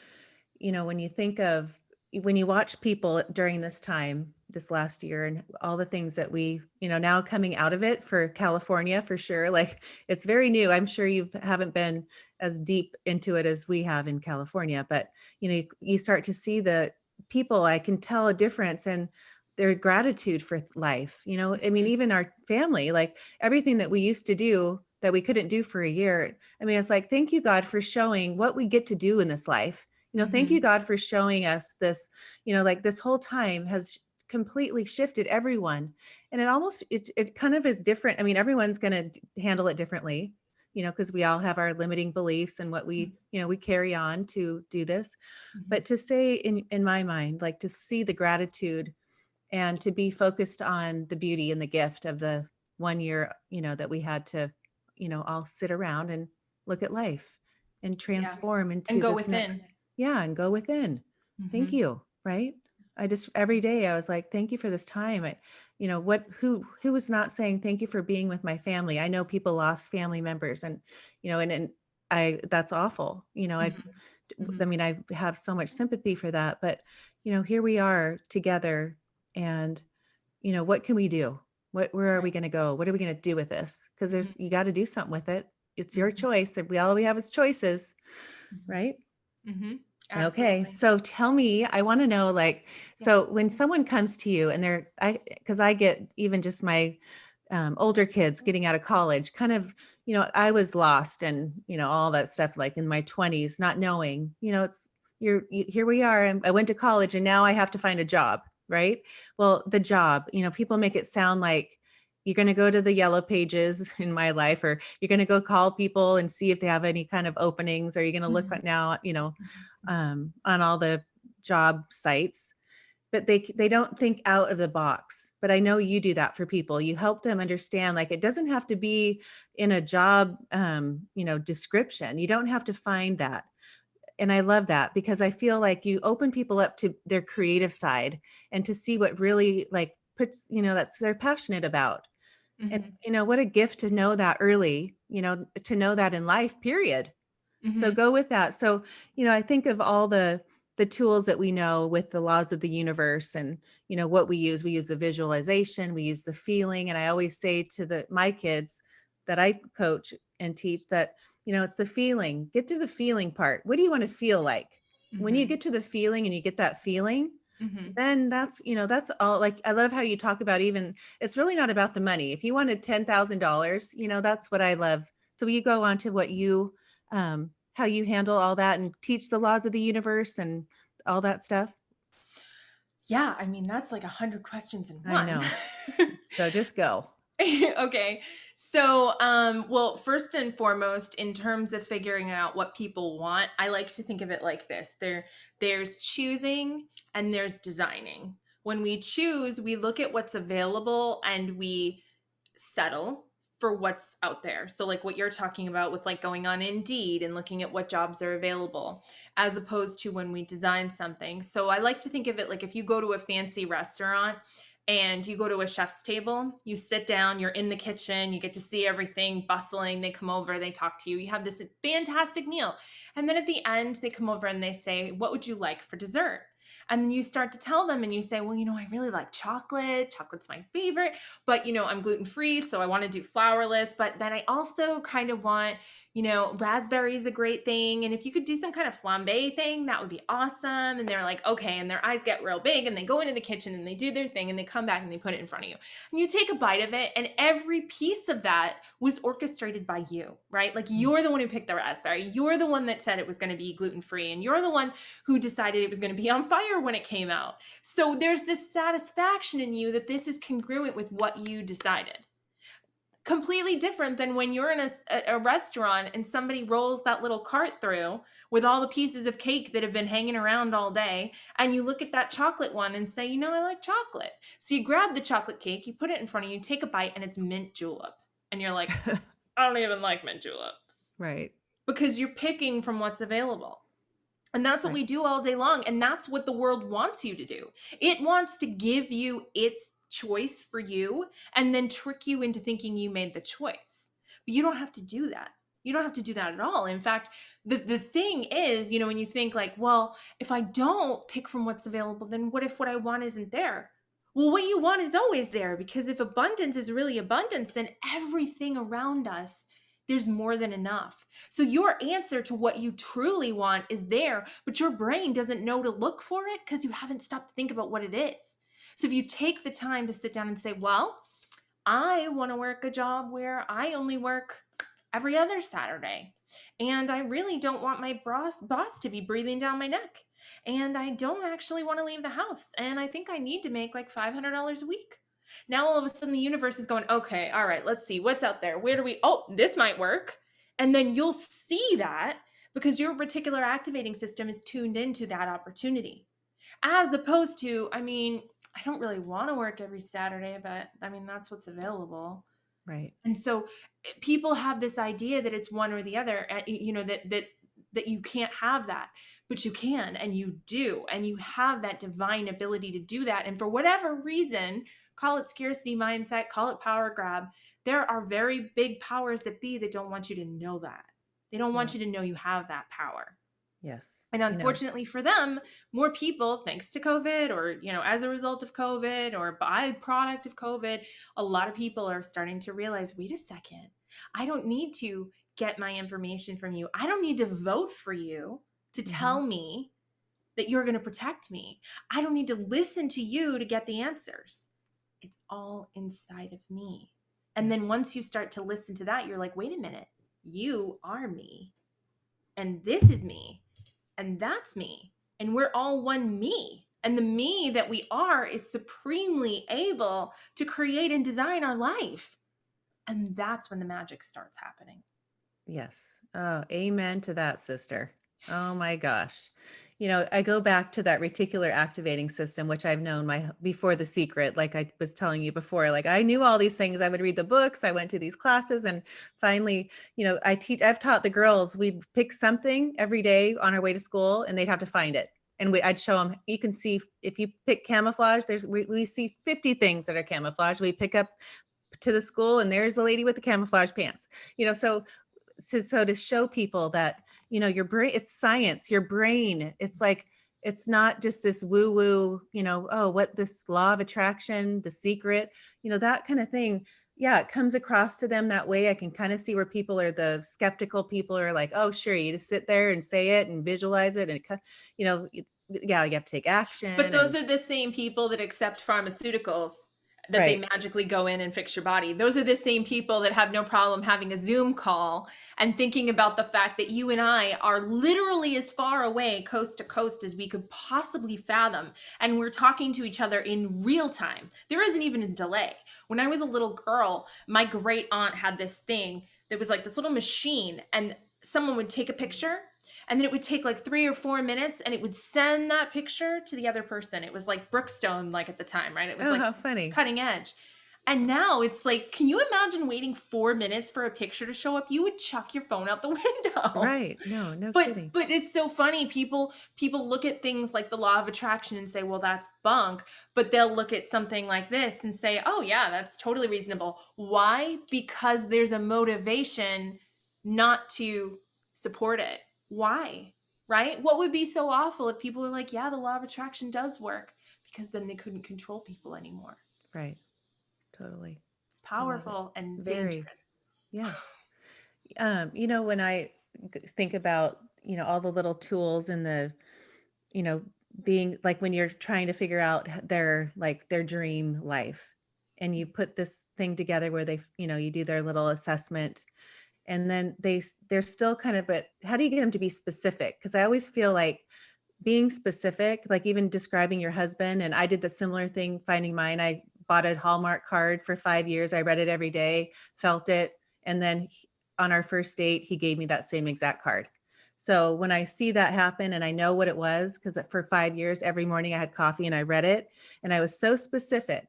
[SPEAKER 1] when you think of, when you watch people during this time, this last year, and all the things that we, now coming out of it for California, for sure, like, it's very new. I'm sure you haven't been as deep into it as we have in California, but you start to see the people. I can tell a difference in their gratitude for life. I mean,
[SPEAKER 2] Mhm.
[SPEAKER 1] even our family, like, everything that we used to do that we couldn't do for a year. I mean, it's like, thank you, God, for showing what we get to do in this life. Thank you,
[SPEAKER 2] Mhm.
[SPEAKER 1] God, for showing us this, like, this whole time has completely shifted everyone. And it kind of is different. I mean, everyone's going to handle it differently, because we all have our limiting beliefs and what we carry on to do this.
[SPEAKER 2] Mhm.
[SPEAKER 1] But to say, in my mind, like, to see the gratitude and to be focused on the beauty and the gift of the 1 year, that we had to, all sit around and look at life and
[SPEAKER 2] Yeah.
[SPEAKER 1] transform
[SPEAKER 2] And
[SPEAKER 1] into
[SPEAKER 2] go
[SPEAKER 1] this next.
[SPEAKER 2] within.
[SPEAKER 1] Yeah, and go within. Thank
[SPEAKER 2] Mhm.
[SPEAKER 1] you. Right. I just, every day I was like, thank you for this time. Who was not saying thank you for being with my family? I know people lost family members, and, and that's awful.
[SPEAKER 2] Mhm.
[SPEAKER 1] I
[SPEAKER 2] Mhm.
[SPEAKER 1] mean, I have so much sympathy for that, but, here we are together, and, what can we do? Where are we
[SPEAKER 2] Right.
[SPEAKER 1] going to go? What are we going to do with this? Because
[SPEAKER 2] Mhm.
[SPEAKER 1] you got to do something with it. It's your
[SPEAKER 2] Mhm.
[SPEAKER 1] choice. All we have is choices,
[SPEAKER 2] Mhm.
[SPEAKER 1] right?
[SPEAKER 2] Mhm.
[SPEAKER 1] Okay.
[SPEAKER 2] Absolutely.
[SPEAKER 1] So tell me, I want to know, like,
[SPEAKER 2] Yeah.
[SPEAKER 1] so when someone comes to you and because I get even just my older kids getting out of college, kind of, I was lost and, all that stuff, like in my 20s, not knowing, here we are. And I went to college and now I have to find a job, right? Well, the job, people make it sound like you're going to go to the yellow pages in my life, or you're going to go call people and see if they have any kind of openings, or you're going to look
[SPEAKER 2] Mhm.
[SPEAKER 1] at now, on all the job sites, but they don't think out of the box. But I know you do that for people. You help them understand, like, it doesn't have to be in a job, description. You don't have to find that. And I love that because I feel like you open people up to their creative side and to see what really, like, puts, that's they're passionate about. And,
[SPEAKER 2] Mhm.
[SPEAKER 1] what a gift to know that early, to know that in life, period. So
[SPEAKER 2] Mhm.
[SPEAKER 1] go with that. So, I think of all the tools that we know with the laws of the universe and, what we use. We use the visualization, we use the feeling. And I always say to my kids that I coach and teach that, it's the feeling. Get to the feeling part. What do you want to feel like? When you
[SPEAKER 2] Mhm.
[SPEAKER 1] get to the feeling and you get that feeling,
[SPEAKER 2] Mhm.
[SPEAKER 1] then that's all. Like, I love how you talk about, even it's really not about the money. If you wanted $10,000, that's what I love. So you go on to what how you handle all that and teach the laws of the universe and all that stuff.
[SPEAKER 2] Yeah, I mean, that's like 100 questions in
[SPEAKER 1] I
[SPEAKER 2] one.
[SPEAKER 1] know. So just go.
[SPEAKER 2] Okay. So, well, first and foremost, in terms of figuring out what people want, I like to think of it like this. There's choosing and there's designing. When we choose, we look at what's available and we settle for what's out there. So like what you're talking about with like going on Indeed and looking at what jobs are available as opposed to when we design something. So I like to think of it like if you go to a fancy restaurant and you go to a chef's table, you sit down, you're in the kitchen, you get to see everything bustling, they come over, they talk to you, you have this fantastic meal. And then at the end, they come over and they say, "What would you like for dessert?" And then you start to tell them and you say, "Well, I really like chocolate. Chocolate's my favorite, but I'm gluten free, so I want to do flourless. But then I also kind of want, raspberry is a great thing. And if you could do some kind of flambe thing, that would be awesome." And they're like, "Okay." And their eyes get real big and they go into the kitchen and they do their thing and they come back and they put it in front of you. And you take a bite of it, and every piece of that was orchestrated by you, right? Like
[SPEAKER 1] Mm.
[SPEAKER 2] you're the one who picked the raspberry. You're the one that said it was going to be gluten free. And you're the one who decided it was going to be on fire when it came out. So there's this satisfaction in you that this is congruent with what you decided. Completely different than when you're in a restaurant and somebody rolls that little cart through with all the pieces of cake that have been hanging around all day. And you look at that chocolate one and say, I like chocolate. So you grab the chocolate cake, you put it in front of you, take a bite, and it's mint julep. And you're like, "I don't even like mint julep,"
[SPEAKER 1] Right.
[SPEAKER 2] because you're picking from what's available. And that's what
[SPEAKER 1] Right.
[SPEAKER 2] we do all day long. And that's what the world wants you to do. It wants to give you its choice for you and then trick you into thinking you made the choice. But you don't have to do that. You don't have to do that at all. In fact, the thing is, when you think like, well, if I don't pick from what's available, then what if what I want isn't there? Well, what you want is always there, because if abundance is really abundance, then everything around us, there's more than enough. So your answer to what you truly want is there, but your brain doesn't know to look for it because you haven't stopped to think about what it is. So if you take the time to sit down and say, well, I want to work a job where I only work every other Saturday. And I really don't want my boss to be breathing down my neck. And I don't actually want to leave the house. And I think I need to make like $500 a week. Now all of a sudden the universe is going, "Okay, all right, let's see what's out there. Where do we, oh, this might work." And then you'll see that because your reticular activating system is tuned into that opportunity. As opposed to, I mean, I don't really want to work every Saturday, but I mean, that's what's available.
[SPEAKER 1] Right.
[SPEAKER 2] And so people have this idea that it's one or the other, that you can't have that, but you can, and you do, and you have that divine ability to do that. And for whatever reason, call it scarcity mindset, call it power grab, there are very big powers that be that don't want you to know that. They don't
[SPEAKER 1] Yeah.
[SPEAKER 2] want you to know you have that power.
[SPEAKER 1] Yes.
[SPEAKER 2] And unfortunately for them, more people, thanks to COVID or, as a result of COVID or byproduct of COVID, a lot of people are starting to realize, wait a second, I don't need to get my information from you. I don't need to vote for you to
[SPEAKER 1] Hmm.
[SPEAKER 2] tell me that you're going to protect me. I don't need to listen to you to get the answers. It's all inside of me. And
[SPEAKER 1] Yeah.
[SPEAKER 2] then once you start to listen to that, you're like, wait a minute, you are me. And this is me, and that's me. And we're all one me. And the me that we are is supremely able to create and design our life. And that's when the magic starts happening.
[SPEAKER 1] Yes. Oh, amen to that, sister. Oh my gosh. I go back to that reticular activating system, which I've known my before The Secret, like I was telling you before. Like I knew all these things. I would read the books, I went to these classes, and finally, I've taught the girls, we'd pick something every day on our way to school and they'd have to find it. And I'd show them, you can see if you pick camouflage, we see 50 things that are camouflage. We pick up to the school and there's the lady with the camouflage pants. So to show people that your brain, it's science, your brain, it's like, it's not just this woo woo, oh, what, this law of attraction, The Secret, that kind of thing. Yeah, it comes across to them that way. I can kind of see where people are, the skeptical people are like, oh sure, you just sit there and say it and visualize it, and yeah, you have to take
[SPEAKER 2] But
[SPEAKER 1] action.
[SPEAKER 2] those
[SPEAKER 1] And
[SPEAKER 2] are the same people that accept pharmaceuticals that they
[SPEAKER 1] right.
[SPEAKER 2] magically go in and fix your body. Those are the same people that have no problem having a Zoom call and thinking about the fact that you and I are literally as far away coast to coast as we could possibly fathom. And we're talking to each other in real time. There isn't even a delay. When I was a little girl, my great aunt had this thing that was like this little machine, and someone would take a picture and then it would take like 3 or 4 minutes and it would send that picture to the other person. It was like Brookstone, like at the time, right? It was
[SPEAKER 1] Oh,
[SPEAKER 2] like
[SPEAKER 1] how funny.
[SPEAKER 2] cutting edge. And now it's like, can you imagine waiting 4 minutes for a picture to show up? You would chuck your phone out the window.
[SPEAKER 1] Right, no, no
[SPEAKER 2] but
[SPEAKER 1] kidding.
[SPEAKER 2] but it's so funny. People look at things like the law of attraction and say, well, that's bunk. But they'll look at something like this and say, oh yeah, that's totally reasonable. Why? Because there's a motivation not to support it. Why? Right? What would be so awful if people were like, yeah, the law of attraction does work? Because then they couldn't control people anymore.
[SPEAKER 1] Right, totally.
[SPEAKER 2] It's
[SPEAKER 1] I love it.
[SPEAKER 2] powerful and
[SPEAKER 1] Very.
[SPEAKER 2] dangerous.
[SPEAKER 1] Yes. When I think about, all the little tools in the, you know, being like when you're trying to figure out their dream life, and you put this thing together where you do their little assessment, and then they're still kind of, but how do you get them to be specific? Because I always feel like being specific, like even describing your husband, and I did the similar thing finding mine. I bought a Hallmark card for 5 years. I read it every day, felt it. And then on our first date, he gave me that same exact card. So when I see that happen and I know what it was, because for 5 years, every morning I had coffee and I read it, and I was so specific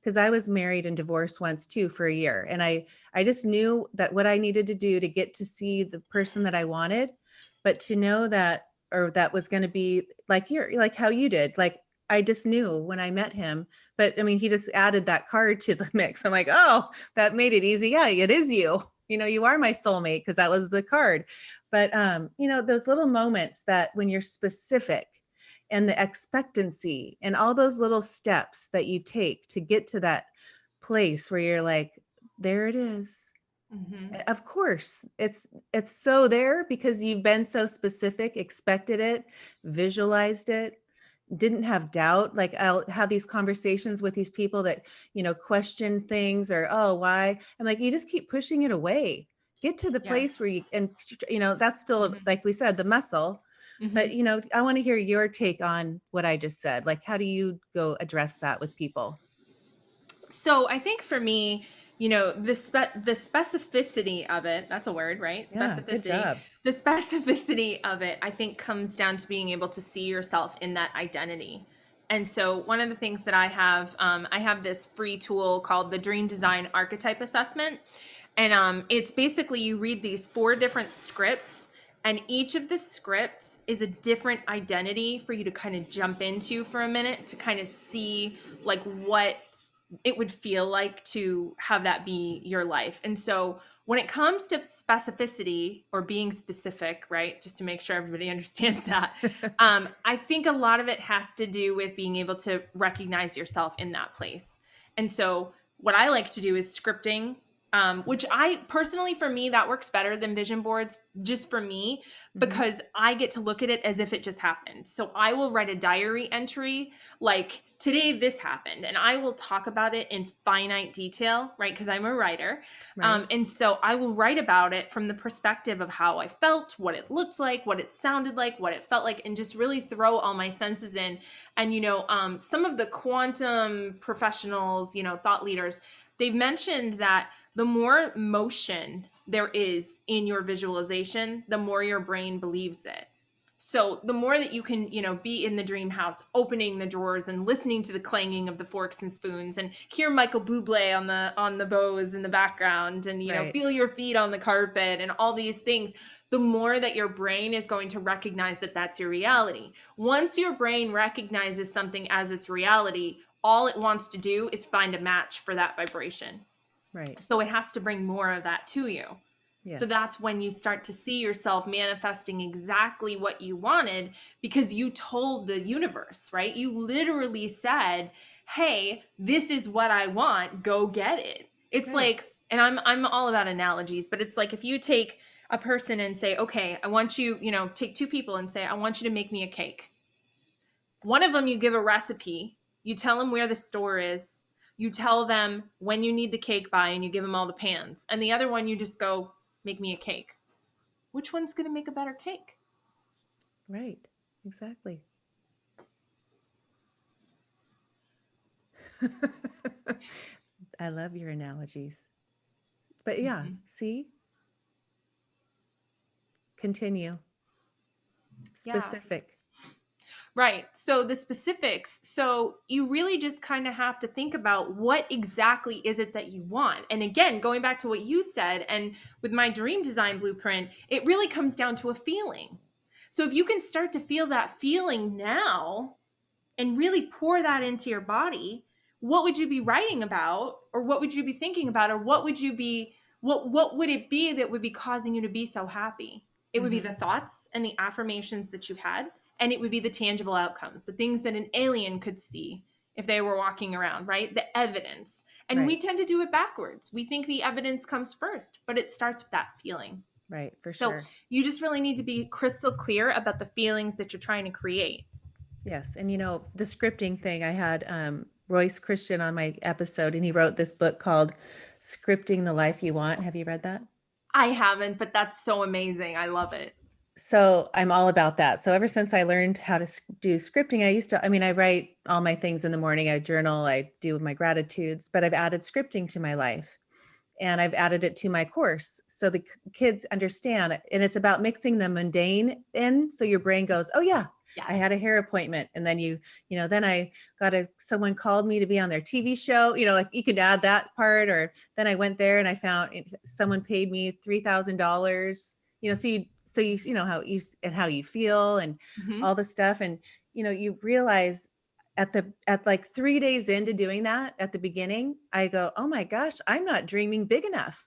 [SPEAKER 1] because I was married and divorced once too for a year. And I just knew that what I needed to do to get to see the person that I wanted, but to know that, or that was going to be like how you did. Like I just knew when I met him, but I mean, he just added that card to the mix. I'm like, oh, that made it easy. Yeah, it is you. You are my soulmate because that was the card. But those little moments that when you're specific, and the expectancy and all those little steps that you take to get to that place where you're like, there it is.
[SPEAKER 2] Mm-hmm.
[SPEAKER 1] Of course, it's so there because you've been so specific, expected it, visualized it, didn't have doubt. Like I'll have these conversations with these people that, question things, or, oh, why? I'm like, you just keep pushing it away. Get to the
[SPEAKER 2] Yeah.
[SPEAKER 1] place where that's still,
[SPEAKER 2] Mm-hmm.
[SPEAKER 1] like we said, the muscle. But,
[SPEAKER 2] Mm-hmm.
[SPEAKER 1] I want to hear your take on what I just said. Like, how do you go address that with people?
[SPEAKER 2] So I think for me, the specificity of it, that's a word, right?
[SPEAKER 1] Yeah, good
[SPEAKER 2] Specificity.
[SPEAKER 1] job.
[SPEAKER 2] The specificity of it, I think, comes down to being able to see yourself in that identity. And so one of the things that I have this free tool called the Dream Design Archetype Assessment. And it's basically you read these 4 different scripts, and each of the scripts is a different identity for you to kind of jump into for a minute to kind of see like what it would feel like to have that be your life. And so when it comes to specificity or being specific, right, just to make sure everybody understands that, I think a lot of it has to do with being able to recognize yourself in that place. And so what I like to do is scripting, which I personally, for me, that works better than vision boards, just for me,
[SPEAKER 1] Hmm.
[SPEAKER 2] because I get to look at it as if it just happened. So I will write a diary entry like, today this happened, and I will talk about it in finite detail, right? Because I'm a writer.
[SPEAKER 1] Right.
[SPEAKER 2] And so I will write about it from the perspective of how I felt, what it looked like, what it sounded like, what it felt like, and just really throw all my senses in. And, some of the quantum professionals, thought leaders, they've mentioned that the more motion there is in your visualization, the more your brain believes it. So the more that you can, be in the dream house, opening the drawers and listening to the clanging of the forks and spoons, and hear Michael Bublé on the bows in the background, and
[SPEAKER 1] Right.
[SPEAKER 2] feel your feet on the carpet and all these things, the more that your brain is going to recognize that that's your reality. Once your brain recognizes something as its reality, all it wants to do is find a match for that vibration.
[SPEAKER 1] Right.
[SPEAKER 2] So it has to bring more of that to you. So
[SPEAKER 1] Yes.
[SPEAKER 2] that's when you start to see yourself manifesting exactly what you wanted, because you told the universe, right? You literally said, "Hey, this is what I want. Go get it." It's
[SPEAKER 1] Right.
[SPEAKER 2] like, and I'm all about analogies, but it's like if you take a person and say, "Okay, I want you, take two people and say, I want you to make me a cake." One of them, you give a recipe, you tell them where the store is, you tell them when you need the cake by, and you give them all the pans. And the other one, you just go, "Make me a cake." Which one's going to make a better cake?
[SPEAKER 1] Right. Exactly. I love your analogies. But yeah,
[SPEAKER 2] Mhm.
[SPEAKER 1] see, continue.
[SPEAKER 2] Yeah.
[SPEAKER 1] Specific.
[SPEAKER 2] Right. So the specifics. So you really just kind of have to think about what exactly is it that you want. And again, going back to what you said, and with my dream design blueprint, it really comes down to a feeling. So if you can start to feel that feeling now, and really pour that into your body, what would you be writing about, or what would you be thinking about, or what would it be that would be causing you to be so happy? It would be
[SPEAKER 1] Mm-hmm.
[SPEAKER 2] the thoughts and the affirmations that you had, and it would be the tangible outcomes, the things that an alien could see if they were walking around, right? The evidence. And we
[SPEAKER 1] Right.
[SPEAKER 2] tend to do it backwards. We think the evidence comes first, but it starts with that feeling.
[SPEAKER 1] Right. For
[SPEAKER 2] So
[SPEAKER 1] sure.
[SPEAKER 2] you just really need to be crystal clear about the feelings that you're trying to create.
[SPEAKER 1] Yes. And the scripting thing, I had Royce Christian on my episode, and he wrote this book called Scripting the Life You Want. Have you read that?
[SPEAKER 2] I haven't, but that's so amazing. I love it.
[SPEAKER 1] So I'm all about that. So ever since I learned how to do scripting, I write all my things in the morning. I journal, I do my gratitudes, but I've added scripting to my life, and I've added it to my course. So the kids understand, and it's about mixing the mundane in. So your brain goes, oh yeah, I had
[SPEAKER 2] Yes.
[SPEAKER 1] a hair appointment. And then then I someone called me to be on their TV show, like you could add that part. Or then I went there and I found someone paid me $3,000, so you know how you feel and
[SPEAKER 2] Hmm.
[SPEAKER 1] all the stuff. And, you realize at like 3 days into doing that at the beginning, I go, oh my gosh, I'm not dreaming big enough.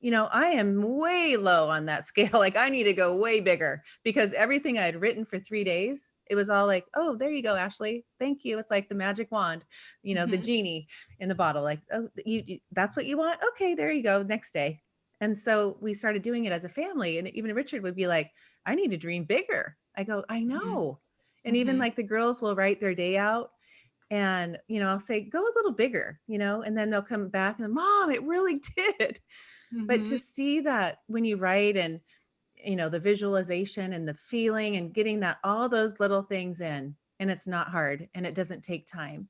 [SPEAKER 1] I am way low on that scale. Like I need to go way bigger, because everything I had written for 3 days, it was all like, oh, there you go, Ashley. Thank you. It's like the magic wand, the
[SPEAKER 2] Hmm.
[SPEAKER 1] genie in the bottle. Like, oh, that's what you want. Okay, there you go. Next day. And so we started doing it as a family. And even Richard would be like, I need to dream bigger. I go, I
[SPEAKER 2] Hmm.
[SPEAKER 1] know. And even
[SPEAKER 2] Hmm.
[SPEAKER 1] like the girls will write their day out, and I'll say go a little bigger, and then they'll come back and, mom, it really did. But to
[SPEAKER 2] Hmm.
[SPEAKER 1] see that when you write, and the visualization and the feeling and getting that all those little things in, and it's not hard and it doesn't take time,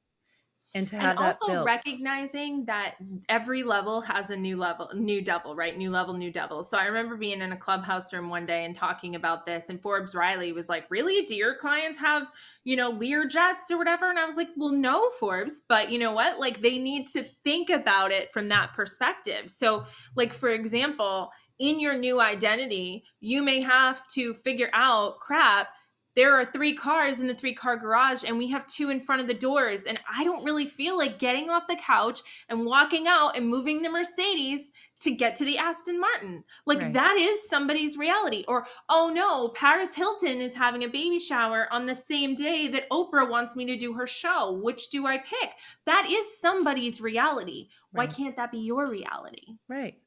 [SPEAKER 1] and to
[SPEAKER 2] And
[SPEAKER 1] have that
[SPEAKER 2] also
[SPEAKER 1] built.
[SPEAKER 2] recognizing that every level has a new level, new double, right? New level, new double. So I remember being in a clubhouse room one day and talking about this, and Forbes Riley was like, "Really? Do your clients have, Lear jets or whatever?" And I was like, "Well, no, Forbes, but you know what? Like, they need to think about it from that perspective." So, like, for example, in your new identity, you may have to figure out, crap, there are three cars in the three-car garage, and we have two in front of the doors, and I don't really feel like getting off the couch and walking out and moving the Mercedes to get to the Aston Martin. Like,
[SPEAKER 1] Right.
[SPEAKER 2] that is somebody's reality. Or, oh no, Paris Hilton is having a baby shower on the same day that Oprah wants me to do her show. Which do I pick? That is somebody's reality. Why
[SPEAKER 1] Right.
[SPEAKER 2] can't that be your reality?
[SPEAKER 1] Right.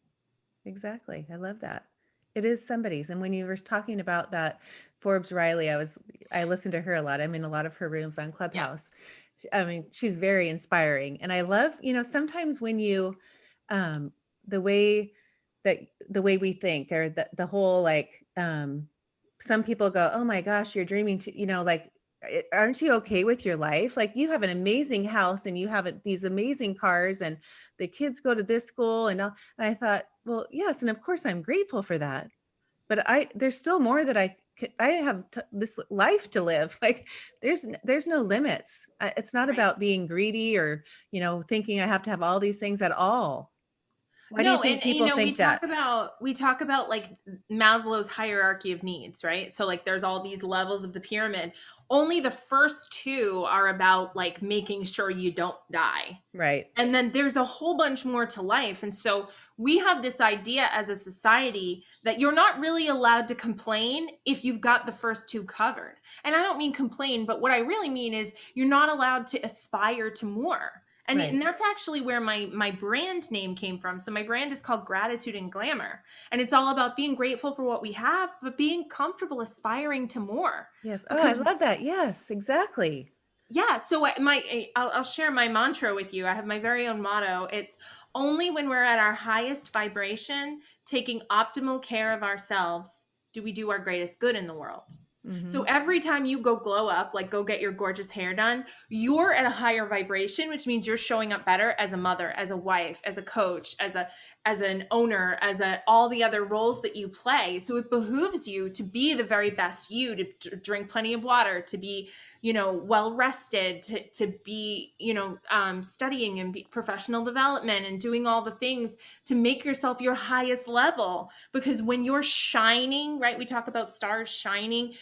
[SPEAKER 1] Exactly. I love that. It is somebody's. And when you were talking about that Forbes Riley, I listened to her a lot. I'm in a lot of her rooms on
[SPEAKER 2] Yeah.
[SPEAKER 1] Clubhouse. I mean, she's very inspiring. And I love, sometimes when um the way the way we think, or the whole, like, some people go, oh my gosh, you're dreaming to, like, aren't you okay with your life? Like, you have an amazing house, and you have these amazing cars, and the kids go to this school, and all. And I thought, well, yes, and of course I'm grateful for that. But there's still more that I have this life to live. Like there's no limits. It's not
[SPEAKER 2] Right.
[SPEAKER 1] about being greedy or, thinking I have to have all these things at all. Why do you
[SPEAKER 2] No,
[SPEAKER 1] think
[SPEAKER 2] and
[SPEAKER 1] people think that?
[SPEAKER 2] we talk about like Maslow's hierarchy of needs, right? So like there's all these levels of the pyramid. Only the first two are about like making sure you don't die.
[SPEAKER 1] Right.
[SPEAKER 2] And then there's a whole bunch more to life. And so we have this idea as a society that you're not really allowed to complain if you've got the first two covered. And I don't mean complain, but what I really mean is you're not allowed to aspire to more. And
[SPEAKER 1] Right.
[SPEAKER 2] that's actually where my brand name came from. So my brand is called Gratitude and Glamour. And it's all about being grateful for what we have, but being comfortable aspiring to more.
[SPEAKER 1] Yes. Oh, I
[SPEAKER 2] Because
[SPEAKER 1] love that. Yes, exactly.
[SPEAKER 2] yeah, so I'll share my mantra with you. I have my very own motto. It's only when we're at our highest vibration, taking optimal care of ourselves, do we do our greatest good in the world. So
[SPEAKER 1] Hmm.
[SPEAKER 2] every time you go glow up, like go get your gorgeous hair done, you're at a higher vibration, which means you're showing up better as a mother, as a wife, as a coach, as an owner, all the other roles that you play. So it behooves you to be the very best you, to drink plenty of water, to be well rested, to be studying and be professional development and doing all the things to make yourself your highest level. Because when you're shining, right, we talk about stars shining,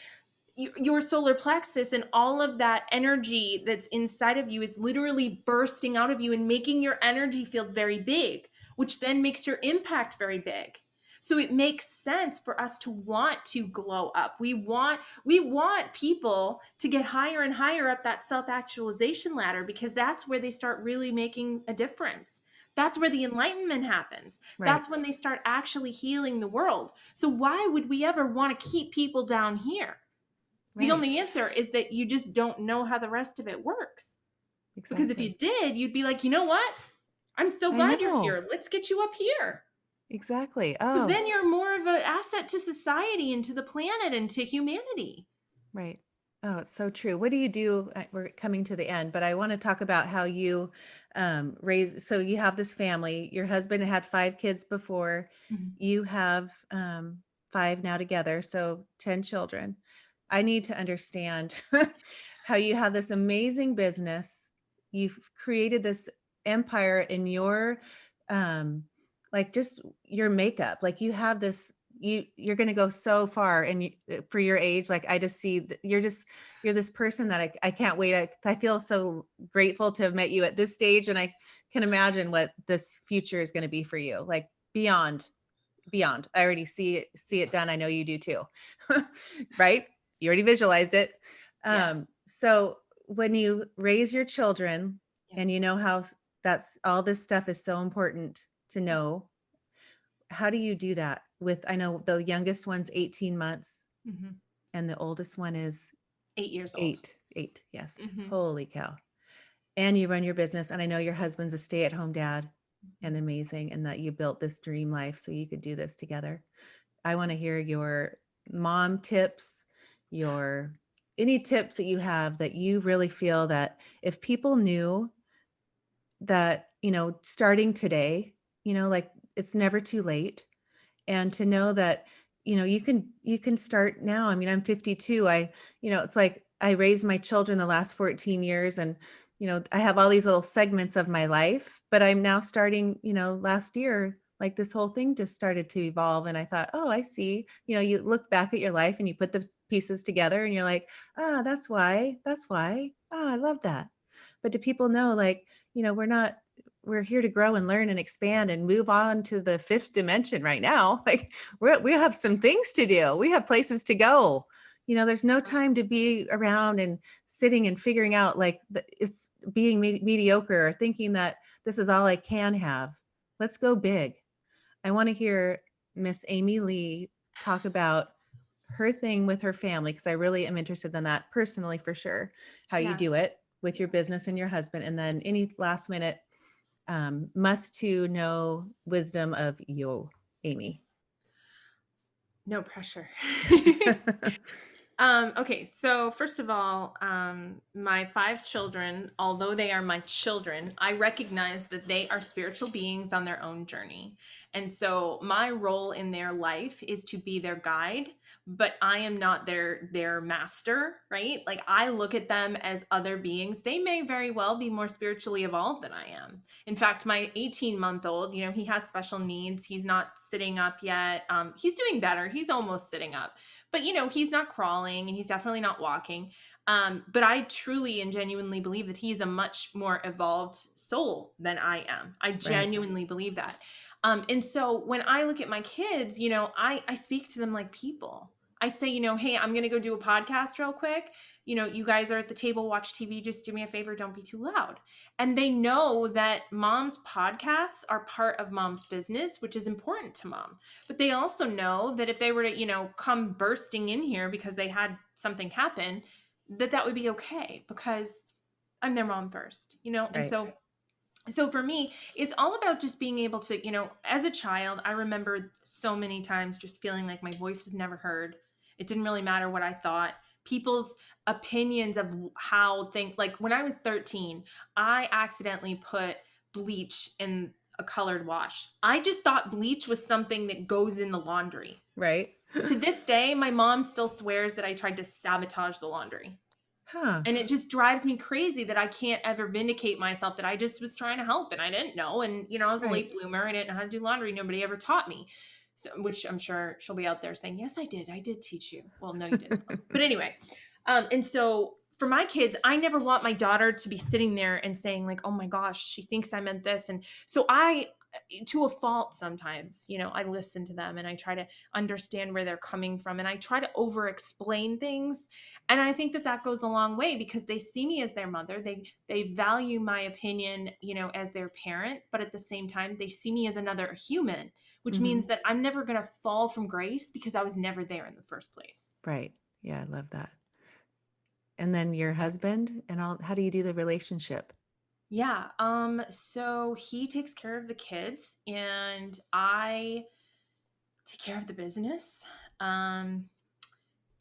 [SPEAKER 2] your solar plexus and all of that energy that's inside of you is literally bursting out of you and making your energy field very big, which then makes your impact very big. So it makes sense for us to want to glow up. We want people to get higher and higher up that self-actualization ladder, because that's where they start really making a difference. That's where the enlightenment happens.
[SPEAKER 1] Right.
[SPEAKER 2] That's when they start actually healing the world. So why would we ever want to keep people down here? The
[SPEAKER 1] Right.
[SPEAKER 2] only answer is that you just don't know how the rest of it works. Because if
[SPEAKER 1] Exactly.
[SPEAKER 2] you did, you'd be like, you know what? I'm so
[SPEAKER 1] I
[SPEAKER 2] glad you're
[SPEAKER 1] know.
[SPEAKER 2] here. Let's get you up here.
[SPEAKER 1] Exactly.
[SPEAKER 2] Because
[SPEAKER 1] Oh,
[SPEAKER 2] then you're more of an asset to society and to the planet and to humanity.
[SPEAKER 1] right. Oh, it's so true. What do you do? We're coming to the end, but I want to talk about how you raise. So you have this family. Your husband had 5 kids before.
[SPEAKER 2] Mhm.
[SPEAKER 1] You have 5 now together, so 10 children. I need to understand how you have this amazing business. You've created this empire in your um, like just your makeup. Like you have this you're going to go so far and for your age, like I just see you're this person that I can't wait. I feel so grateful to have met you at this stage, and I can imagine what this future is going to be for you, like beyond. I already see it done. I know you do too. Right? You already visualized it.
[SPEAKER 2] Yeah.
[SPEAKER 1] So when you raise your children
[SPEAKER 2] Yeah.
[SPEAKER 1] and you know how that's all this stuff is so important to
[SPEAKER 2] Yeah.
[SPEAKER 1] know, how do you do that with, I know the youngest one's 18 months
[SPEAKER 2] Hmm.
[SPEAKER 1] and the oldest one is
[SPEAKER 2] 8 years old.
[SPEAKER 1] eight. Yes.
[SPEAKER 2] Hmm.
[SPEAKER 1] Holy cow. And you run your business. And I know your husband's a stay-at-home dad and amazing, and that you built this dream life so you could do this together. I want to hear your mom tips, your any tips that you have that you really feel that if people knew that, starting today, like it's never too late, and to know that you can start now. I mean, I'm 52. It's like I raised my children the last 14 years, and I have all these little segments of my life, but I'm now starting, last year, like this whole thing just started to evolve, and I thought, oh, I see. You look back at your life and you put the pieces together and you're like, ah, that's why. Oh, I love that. But do people know, like, we're here to grow and learn and expand and move on to the fifth dimension right now. Like we have some things to do. We have places to go. There's no time to be around and sitting and figuring out like it's being mediocre or thinking that this is all I can have. Let's go big. I want to hear Miss Amy Lee talk about her thing with her family, because I really am interested in that personally, for sure, how you
[SPEAKER 2] Yeah.
[SPEAKER 1] do it with your
[SPEAKER 2] Yeah.
[SPEAKER 1] business and your husband, and then any last minute must to know wisdom of you, Amy.
[SPEAKER 2] No pressure. Okay, so first of all, my 5 children, although they are my children, I recognize that they are spiritual beings on their own journey. And so my role in their life is to be their guide, but I am not their master, right? Like I look at them as other beings. They may very well be more spiritually evolved than I am. In fact, my 18-month-old, he has special needs. He's not sitting up yet. He's doing better. He's almost sitting up, but he's not crawling and he's definitely not walking. But I truly and genuinely believe that he's a much more evolved soul than I am. I
[SPEAKER 1] Right.
[SPEAKER 2] genuinely believe that. And so when I look at my kids, I speak to them like people. I say, hey, I'm going to go do a podcast real quick. You guys are at the table, watch TV. Just do me a favor. Don't be too loud. And they know that mom's podcasts are part of mom's business, which is important to mom. But they also know that if they were to, come bursting in here because they had something happen, that would be okay because I'm their mom first, and
[SPEAKER 1] Right.
[SPEAKER 2] so for me, it's all about just being able to, as a child, I remember so many times just feeling like my voice was never heard. It didn't really matter what I thought. People's opinions of how things, like when I was 13, I accidentally put bleach in a colored wash. I just thought bleach was something that goes in the laundry.
[SPEAKER 1] Right.
[SPEAKER 2] To this day, my mom still swears that I tried to sabotage the laundry.
[SPEAKER 1] Huh.
[SPEAKER 2] And it just drives me crazy that I can't ever vindicate myself, that I just was trying to help and I didn't know. And, I was a
[SPEAKER 1] Right.
[SPEAKER 2] late bloomer. I didn't know how to do laundry. Nobody ever taught me. So, which I'm sure she'll be out there saying, yes, I did. I did teach you. Well, no, you didn't. But anyway, and so for my kids, I never want my daughter to be sitting there and saying like, oh my gosh, she thinks I meant this. And so to a fault sometimes, I listen to them and I try to understand where they're coming from and I try to over explain things. And I think that goes a long way because they see me as their mother. They value my opinion, as their parent, but at the same time they see me as another human, which
[SPEAKER 1] Hmm.
[SPEAKER 2] means that I'm never going to fall from grace because I was never there in the first place.
[SPEAKER 1] Right. Yeah, I love that. And then your husband and all, how do you do the relationship?
[SPEAKER 2] Yeah. So he takes care of the kids and I take care of the business. Um,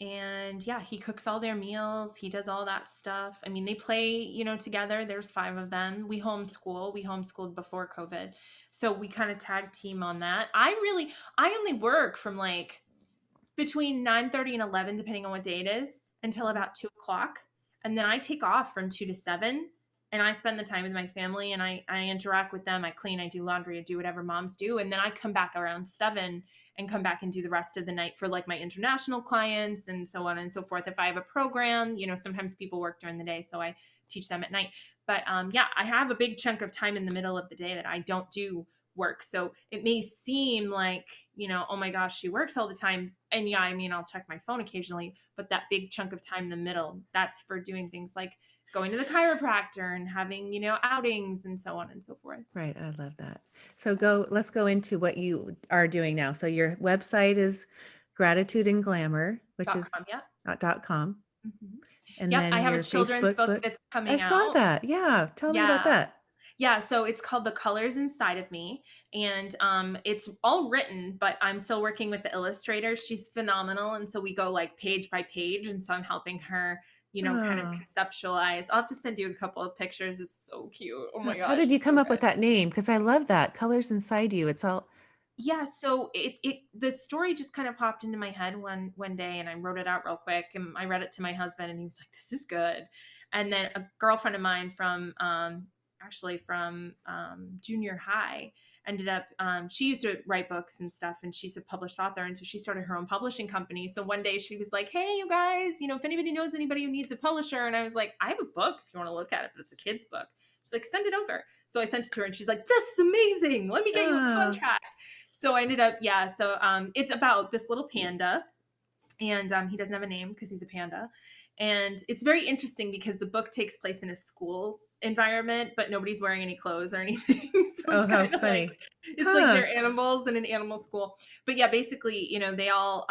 [SPEAKER 2] and yeah, he cooks all their meals. He does all that stuff. I mean, they play, together. There's 5 of them. We homeschool. We homeschooled before COVID. So we kind of tag team on that. I only work from like between 9:30 and 11, depending on what day it is, until about 2 o'clock. And then I take off from 2 to 7 and I spend the time with my family and I interact with them. I clean, I do laundry, I do whatever moms do. And then I come back around 7 and come back and do the rest of the night for like my international clients and so on and so forth. If I have a program, sometimes people work during the day, so I teach them at night. But yeah, I have a big chunk of time in the middle of the day that I don't do work. So it may seem like, oh my gosh, she works all the time. And yeah, I mean, I'll check my phone occasionally, but that big chunk of time in the middle, that's for doing things like going to the chiropractor and having, outings and so on and so forth.
[SPEAKER 1] Right. I love that. So let's go into what you are doing now. So your website is Gratitude and Glamour, which is
[SPEAKER 2] Yep.
[SPEAKER 1] .com.
[SPEAKER 2] Hmm.
[SPEAKER 1] And
[SPEAKER 2] Yep. I
[SPEAKER 1] then
[SPEAKER 2] have a
[SPEAKER 1] your
[SPEAKER 2] children's
[SPEAKER 1] Facebook
[SPEAKER 2] book
[SPEAKER 1] book.
[SPEAKER 2] that's
[SPEAKER 1] I
[SPEAKER 2] coming
[SPEAKER 1] saw
[SPEAKER 2] out.
[SPEAKER 1] that. Yeah. Tell me about
[SPEAKER 2] Yeah.
[SPEAKER 1] that.
[SPEAKER 2] Yeah, so it's called The Colors Inside of Me, and it's all written, but I'm still working with the illustrator. She's phenomenal, and so we go like page by page, and so I'm helping her, kind of
[SPEAKER 1] Oh,
[SPEAKER 2] conceptualize. I'll have to send you a couple of pictures. It's so cute. Oh my
[SPEAKER 1] how
[SPEAKER 2] gosh,
[SPEAKER 1] did you
[SPEAKER 2] she's so
[SPEAKER 1] come up with
[SPEAKER 2] good.
[SPEAKER 1] that name? Because I love that. Colors inside you. It's all,
[SPEAKER 2] Yeah, so it the story just kind of popped into my head one day and I wrote it out real quick and I read it to my husband and he was like, this is good. And then a girlfriend of mine from actually from junior high ended up she used to write books and stuff and she's a published author and so she started her own publishing company. So one day she was like, hey you guys, if anybody knows anybody who needs a publisher, and I was like, I have a book if you want to look at it, but it's a kid's book. She's like, send it over. So I sent it to her and she's like, this is amazing, let me get you a
[SPEAKER 1] oh,
[SPEAKER 2] contract. So I ended up, yeah. So it's about this little panda, and he doesn't have a name because he's a panda. And it's very interesting because the book takes place in a school environment, but nobody's wearing any clothes or anything. So it's
[SPEAKER 1] oh, how
[SPEAKER 2] kind of like
[SPEAKER 1] funny.
[SPEAKER 2] it's like
[SPEAKER 1] Huh.
[SPEAKER 2] they're animals in an animal school. But yeah, basically, they all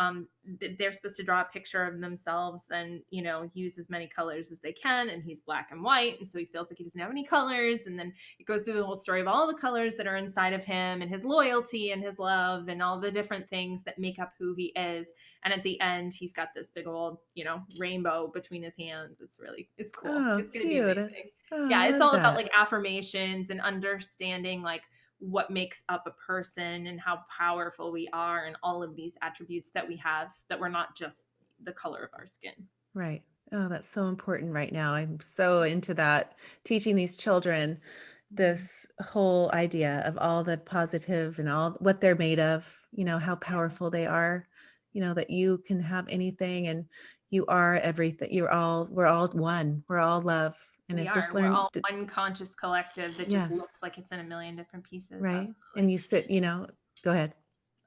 [SPEAKER 2] they're supposed to draw a picture of themselves and use as many colors as they can. And he's black and white, and so he feels like he doesn't have any colors. And then it goes through the whole story of all the colors that are inside of him and his loyalty and his love and all the different things that make up who he is. And at the end, he's got this big old, rainbow between his hands. It's cool.
[SPEAKER 1] Oh,
[SPEAKER 2] It's going to be
[SPEAKER 1] cute.
[SPEAKER 2] amazing.
[SPEAKER 1] Oh, I
[SPEAKER 2] Yeah, it's
[SPEAKER 1] love
[SPEAKER 2] all about
[SPEAKER 1] that.
[SPEAKER 2] like affirmations and understanding like what makes up a person and how powerful we are and all of these attributes that we have, that we're not just the color of our skin.
[SPEAKER 1] Right. Oh, that's so important right now. I'm so into that, teaching these children
[SPEAKER 2] Mhm.
[SPEAKER 1] this whole idea of all the positive and all what they're made of, how
[SPEAKER 2] Yeah,
[SPEAKER 1] powerful they are, that you can have anything and you are everything. We're all one. We're all love. And
[SPEAKER 2] we
[SPEAKER 1] I've just
[SPEAKER 2] are. We're
[SPEAKER 1] learned
[SPEAKER 2] all one conscious collective that just
[SPEAKER 1] yes,
[SPEAKER 2] looks like it's in a million different pieces.
[SPEAKER 1] right. And
[SPEAKER 2] Absolutely.
[SPEAKER 1] you sit, go ahead.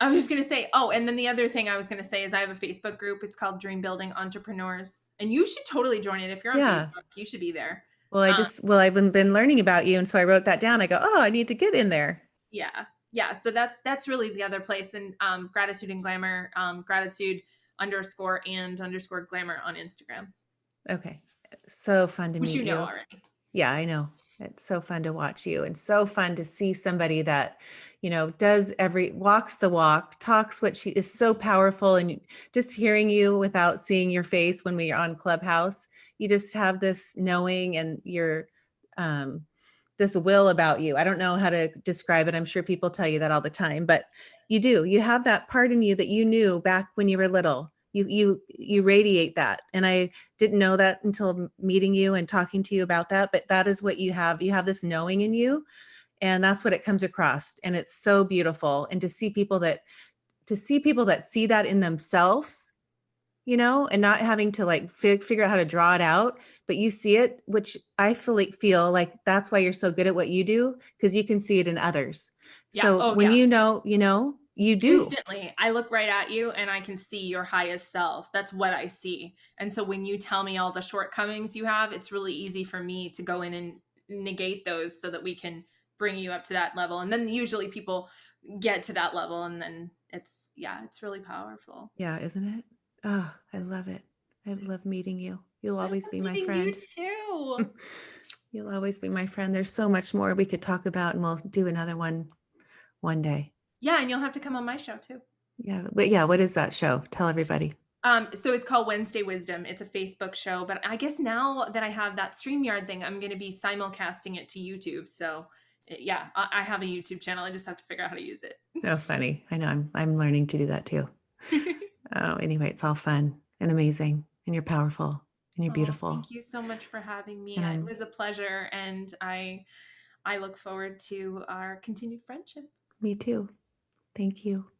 [SPEAKER 2] I was just going to say, oh, and then the other thing I was going to say is I have a Facebook group. It's called Dream Building Entrepreneurs. And you should totally join it. If you're on
[SPEAKER 1] Yeah.
[SPEAKER 2] Facebook, you should be there.
[SPEAKER 1] Well,
[SPEAKER 2] Um,
[SPEAKER 1] I've been learning about you. And so I wrote that down. I go, oh, I need to get in there.
[SPEAKER 2] yeah. Yeah. So that's really the other place. And gratitude and glamour, gratitude underscore and underscore glamour on Instagram,
[SPEAKER 1] Okay. So fun to
[SPEAKER 2] which
[SPEAKER 1] meet
[SPEAKER 2] you know
[SPEAKER 1] you.
[SPEAKER 2] already.
[SPEAKER 1] Yeah, I know. It's so fun to watch you and so fun to see somebody that, does walks the walk, talks what she is so powerful. And just hearing you without seeing your face when we are on Clubhouse, you just have this knowing and um, this will about you. I don't know how to describe it. I'm sure people tell you that all the time, but you do. You have that part in you that you knew back when you were little. You radiate that. And I didn't know that until meeting you and talking to you about that, but that is what you have. You have this knowing in you, and that's what it comes across. And it's so beautiful. And to see people that see that in themselves, and not having to like figure out how to draw it out, but you see it, which I feel like that's why you're so good at what you do, because you can see it in others.
[SPEAKER 2] Yeah.
[SPEAKER 1] So
[SPEAKER 2] Oh,
[SPEAKER 1] when
[SPEAKER 2] yeah.
[SPEAKER 1] you do.
[SPEAKER 2] Instantly, I look right at you and I can see your highest self. That's what I see. And so when you tell me all the shortcomings you have, it's really easy for me to go in and negate those so that we can bring you up to that level. And then usually people get to that level and then yeah, it's really powerful.
[SPEAKER 1] Yeah, isn't it? Oh, I
[SPEAKER 2] Yes.
[SPEAKER 1] love it. I've loved meeting you. You'll
[SPEAKER 2] I love
[SPEAKER 1] always be my
[SPEAKER 2] meeting you
[SPEAKER 1] friend.
[SPEAKER 2] too.
[SPEAKER 1] You'll always be my friend. There's so much more we could talk about, and we'll do another one day.
[SPEAKER 2] Yeah, and you'll have to come on my show too.
[SPEAKER 1] Yeah, but yeah, what is that show? Tell everybody.
[SPEAKER 2] So it's called Wednesday Wisdom. It's a Facebook show, but I guess now that I have that StreamYard thing, I'm going to be simulcasting it to YouTube. So yeah, I have a YouTube channel. I just have to figure out how to use it.
[SPEAKER 1] Oh, funny. I know I'm learning to do that too. Oh, anyway, it's all fun and amazing, and you're powerful and you're
[SPEAKER 2] Oh,
[SPEAKER 1] beautiful.
[SPEAKER 2] thank you so much for having me.
[SPEAKER 1] And
[SPEAKER 2] It
[SPEAKER 1] I'm
[SPEAKER 2] was a pleasure, and I look forward to our continued friendship.
[SPEAKER 1] me too. Thank you.